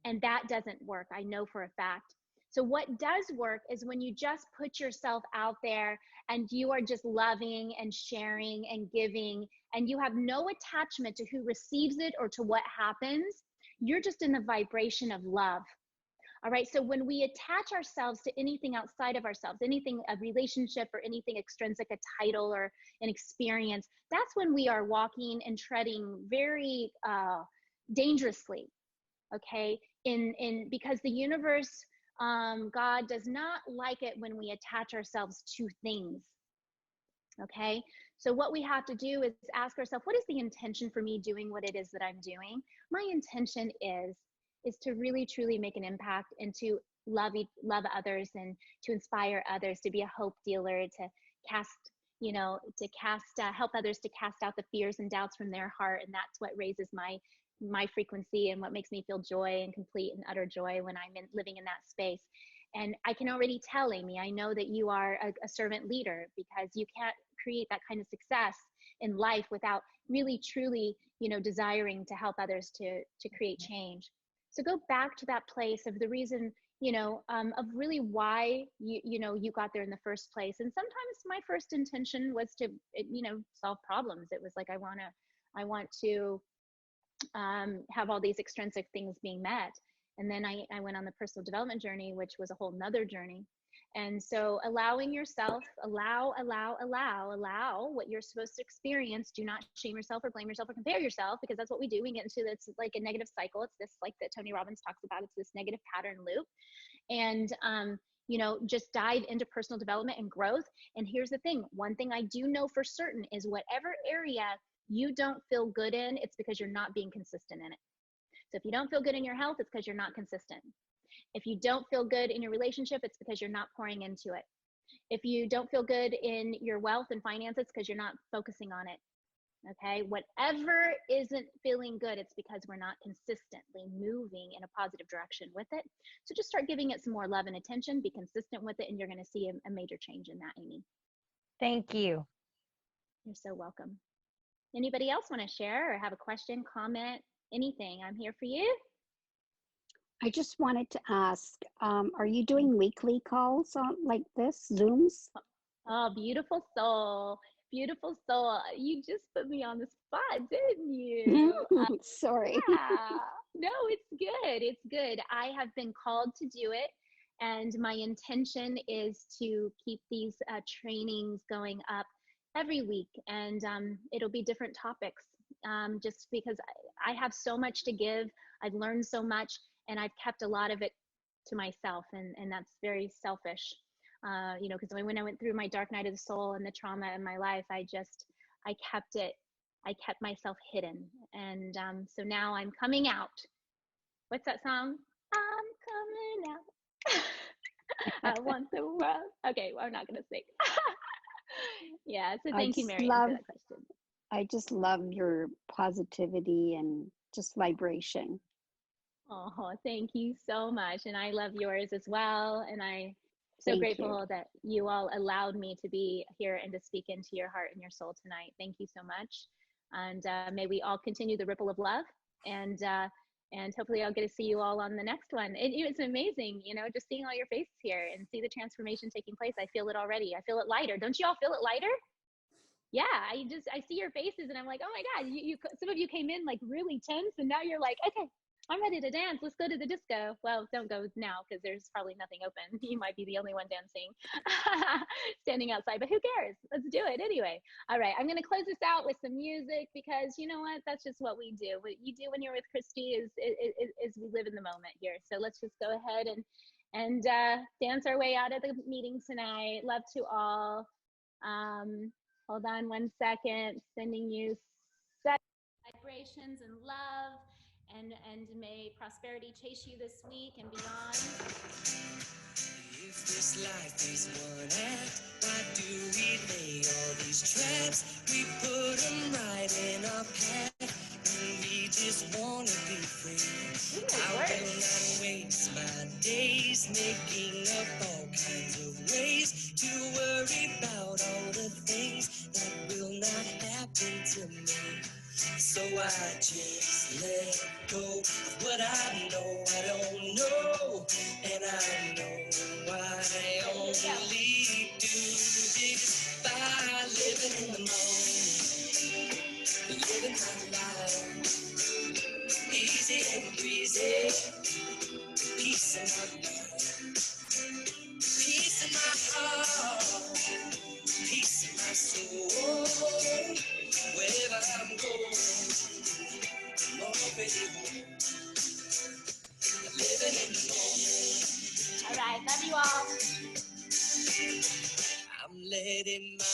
And that doesn't work. I know for a fact. So what does work is when you just put yourself out there and you are just loving and sharing and giving, and you have no attachment to who receives it or to what happens. You're just in the vibration of love. All right. So when we attach ourselves to anything outside of ourselves, anything, a relationship or anything extrinsic, a title or an experience, that's when we are walking and treading very dangerously. Okay. Because the universe, God does not like it when we attach ourselves to things. Okay. So what we have to do is ask ourselves, what is the intention for me doing what it is that I'm doing? My intention is to really, truly make an impact and to love others and to inspire others, to be a hope dealer, to help others to cast out the fears and doubts from their heart. And that's what raises my frequency and what makes me feel joy and complete and utter joy when I'm living in that space. And I can already tell, Amy, I know that you are a servant leader, because you can't create that kind of success in life without really, truly, desiring to help others to create change. So go back to that place of the reason, of really why you got there in the first place. And sometimes my first intention was to, solve problems. It was like, I want to have all these extrinsic things being met. And then I went on the personal development journey, which was a whole nother journey. And so allowing yourself, allow what you're supposed to experience. Do not shame yourself or blame yourself or compare yourself, because that's what we do. We get into this like a negative cycle. It's this like that Tony Robbins talks about. It's this negative pattern loop. And, just dive into personal development and growth. And here's the thing. One thing I do know for certain is whatever area you don't feel good in, it's because you're not being consistent in it. So if you don't feel good in your health, it's because you're not consistent. If you don't feel good in your relationship, it's because you're not pouring into it. If you don't feel good in your wealth and finances, it's because you're not focusing on it. Okay. Whatever isn't feeling good, it's because we're not consistently moving in a positive direction with it. So just start giving it some more love and attention, be consistent with it, and you're going to see a major change in that, Amy. Thank you. You're so welcome. Anybody else want to share or have a question, comment, anything? I'm here for you. I just wanted to ask, are you doing weekly calls on like this, Zooms? Oh, beautiful soul. Beautiful soul. You just put me on the spot, didn't you? Sorry. Yeah. No, it's good. It's good. I have been called to do it. And my intention is to keep these trainings going up every week. And it'll be different topics, just because I have so much to give. I've learned so much, and I've kept a lot of it to myself. And that's very selfish. Because when I went through my dark night of the soul and the trauma in my life, I kept myself hidden. And so now I'm coming out. What's that song? I'm coming out. I want the world. Okay, well, I'm not gonna sing. Yeah, so thank you, Marianne, for that question. I just love your positivity and just vibration. Oh, thank you so much. And I love yours as well. And I'm so Thank grateful you. that you all allowed me to be here and to speak into your heart and your soul tonight. Thank you so much. And may we all continue the ripple of love. And hopefully I'll get to see you all on the next one. It's amazing, you know, just seeing all your faces here and see the transformation taking place. I feel it already. I feel it lighter. Don't you all feel it lighter? Yeah, I see your faces and I'm like, oh my God, you some of you came in like really tense and now you're like, okay, I'm ready to dance. Let's go to the disco. Well, don't go now because there's probably nothing open. You might be the only one dancing, standing outside, but who cares? Let's do it anyway. All right, I'm going to close this out with some music because you know what? That's just what we do. What you do when you're with Christy is we live in the moment here. So let's just go ahead and dance our way out of the meeting tonight. Love to all. Hold on one second. Sending you vibrations and love, and may prosperity chase you this week and beyond. If this life is one act, why do we lay all these traps? We put them right in our path, and we just want to be free. I will not waste my days making up all kinds of ways to worry about all the things that will not happen to me. So I just let go of what I know I don't know, and I know I only do this by living in the moment, living my life, easy and breezy, peace in my mind, peace in my heart, peace in my soul, wherever I'm going. I'm already home, living in the moment. All right, love you all. I'm letting my